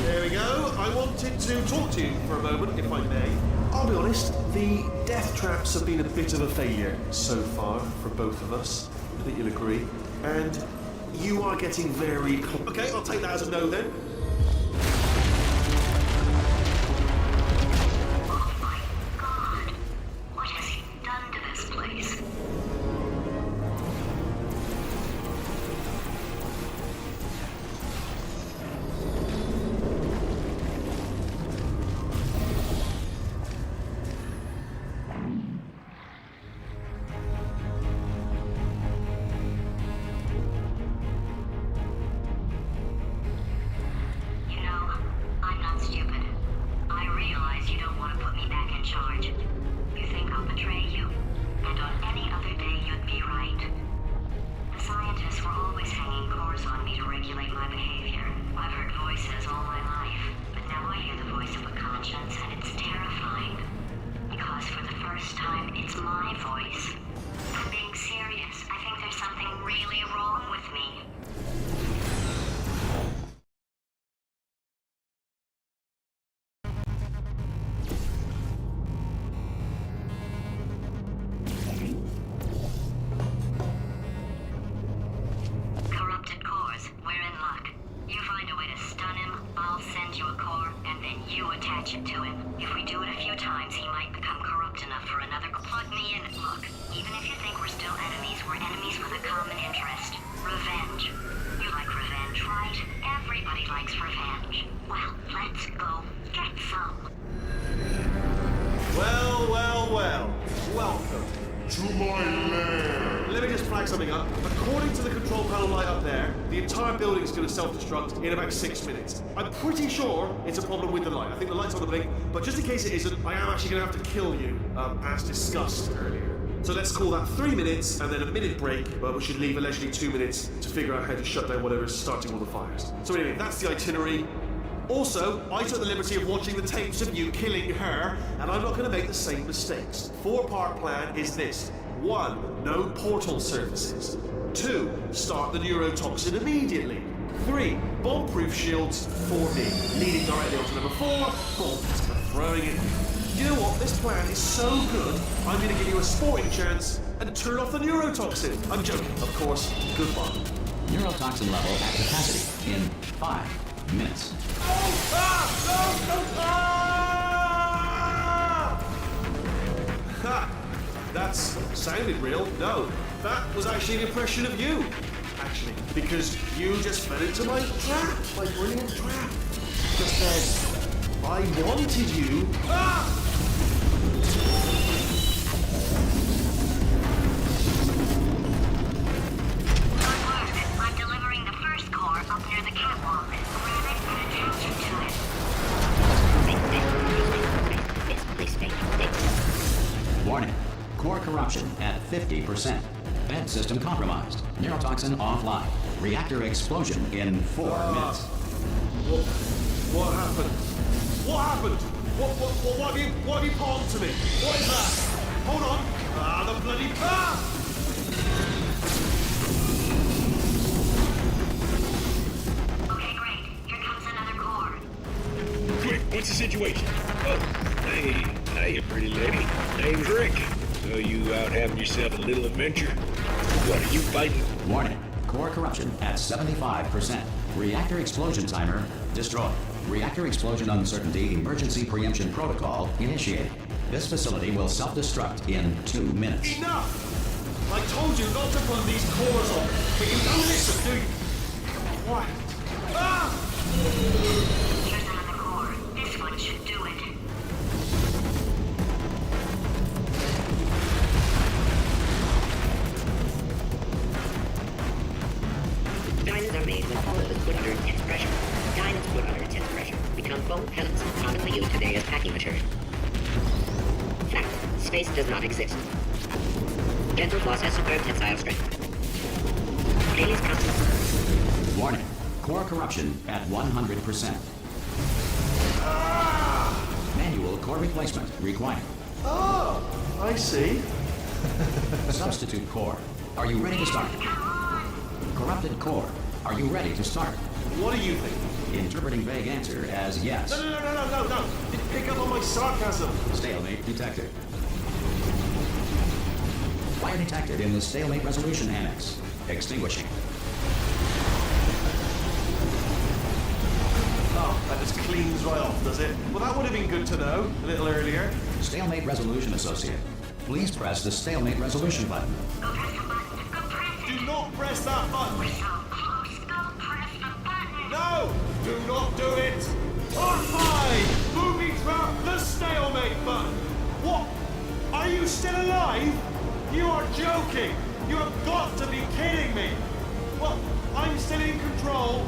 There we go. I wanted to talk to you for a moment, if I may. I'll be honest, the death traps have been a bit of a failure so far for both of us. I think you'll agree. And you are getting very... Okay, I'll take that as a no then. Something up. According to the control panel light up there, the entire building is going to self-destruct in about 6 minutes. I'm pretty sure it's a problem with the light. I think the light's on the blink, but just in case it isn't, I am actually going to have to kill you, as discussed earlier. So let's call that 3 minutes and then a minute break, but we should leave allegedly 2 minutes to figure out how to shut down whatever is starting all the fires. So anyway, that's the itinerary. Also, I took the liberty of watching the tapes of you killing her, and I'm not going to make the same mistakes. 4-part plan is this. 1. No portal surfaces. 2. Start the neurotoxin immediately. 3. Bomb-proof shields for me. Leading directly onto number 4. Boom. Throwing it. You know what? This plan is so good, I'm going to give you a sporting chance and turn off the neurotoxin. I'm joking, of course. Goodbye. Neurotoxin level at capacity in 5 minutes. Ha! That's sounded real. No, that was actually an impression of you. Actually, because you just fell into my trap, my brilliant trap. Just then, I wanted you. I'm delivering the first core up near the catwalk. Grab it and attach it to it. Warning. Core corruption at 50%. Vent system compromised. Neurotoxin offline. Reactor explosion in 4 minutes. What happened? What happened? What have you palmed to me? What is that? Hold on. The bloody... Okay, great. Here comes another core. Quick, what's the situation? Oh, hey, pretty lady. Name's Rick. So you out having yourself a little adventure? What, are you fighting? Warning. Core corruption at 75%. Reactor explosion timer destroyed. Reactor explosion uncertainty emergency preemption protocol initiated. This facility will self-destruct in 2 minutes. Enough! I told you not to run these cores on, but you don't listen, do you? What? Here's another core. This one should do it. Diamonds are made when coal is put under intense pressure. Diamonds put under intense pressure become foam pellets, commonly used today as packing material. Fact: space does not exist. Gentle floss has superb tensile strength. Haley's constant. Warning. Core corruption at 100%. Manual core replacement required. Oh, I see. Substitute core. Are you ready to start? Corrupted core. Are you ready to start? What do you think? Interpreting vague answer as yes. No. You pick up on my sarcasm. Stalemate detected. Fire detected in the stalemate resolution annex. Extinguishing. Oh, that just cleans right off, does it? Well, that would have been good to know a little earlier. Stalemate resolution associate. Please press the stalemate resolution button. Go press the button. Go press it. Do not press that button. We're so close. Go press the button. No! Do not do it! R5! Booby trap the stalemate button! What? Are you still alive? You are joking! You have got to be kidding me! Well, I'm still in control,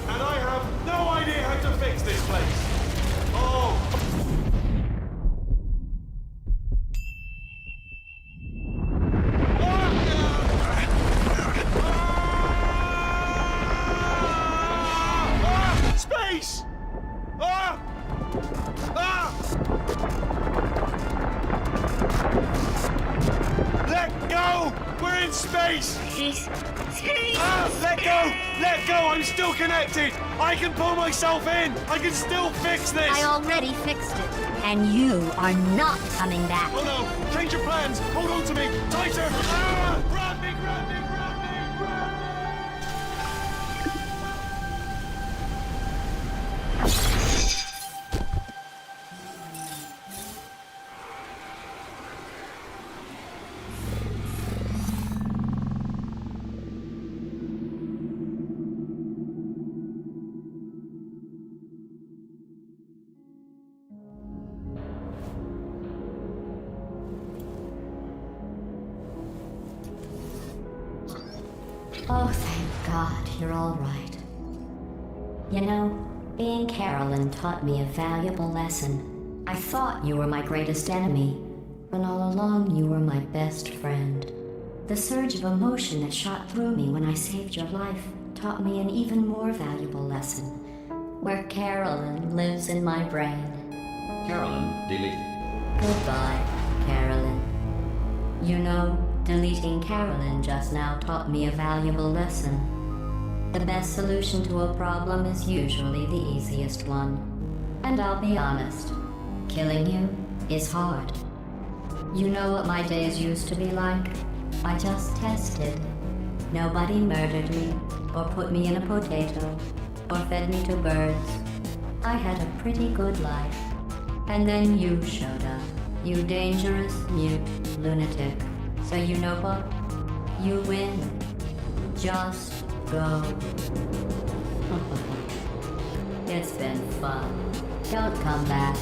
and I have no idea how to fix this place. Oh! Space! Let go! We're in space! Space! Let go! Let go! I'm still connected! I can pull myself in! I can still fix this! I already fixed it. And you are not coming back. Oh no! Change your plans! Hold on to me! Tighter! Grab me! Grab me! Grab me! Grab me! Oh, thank God, you're all right. You know, being Carolyn taught me a valuable lesson. I thought you were my greatest enemy, when all along you were my best friend. The surge of emotion that shot through me when I saved your life taught me an even more valuable lesson, where Carolyn lives in my brain. Carolyn deleted. Goodbye, Carolyn. You know, deleting Carolyn just now taught me a valuable lesson. The best solution to a problem is usually the easiest one. And I'll be honest, killing you is hard. You know what my days used to be like? I just tested. Nobody murdered me, or put me in a potato, or fed me to birds. I had a pretty good life. And then you showed up. You dangerous, mute lunatic. So you know what? You win. Just go. It's been fun. Don't come back.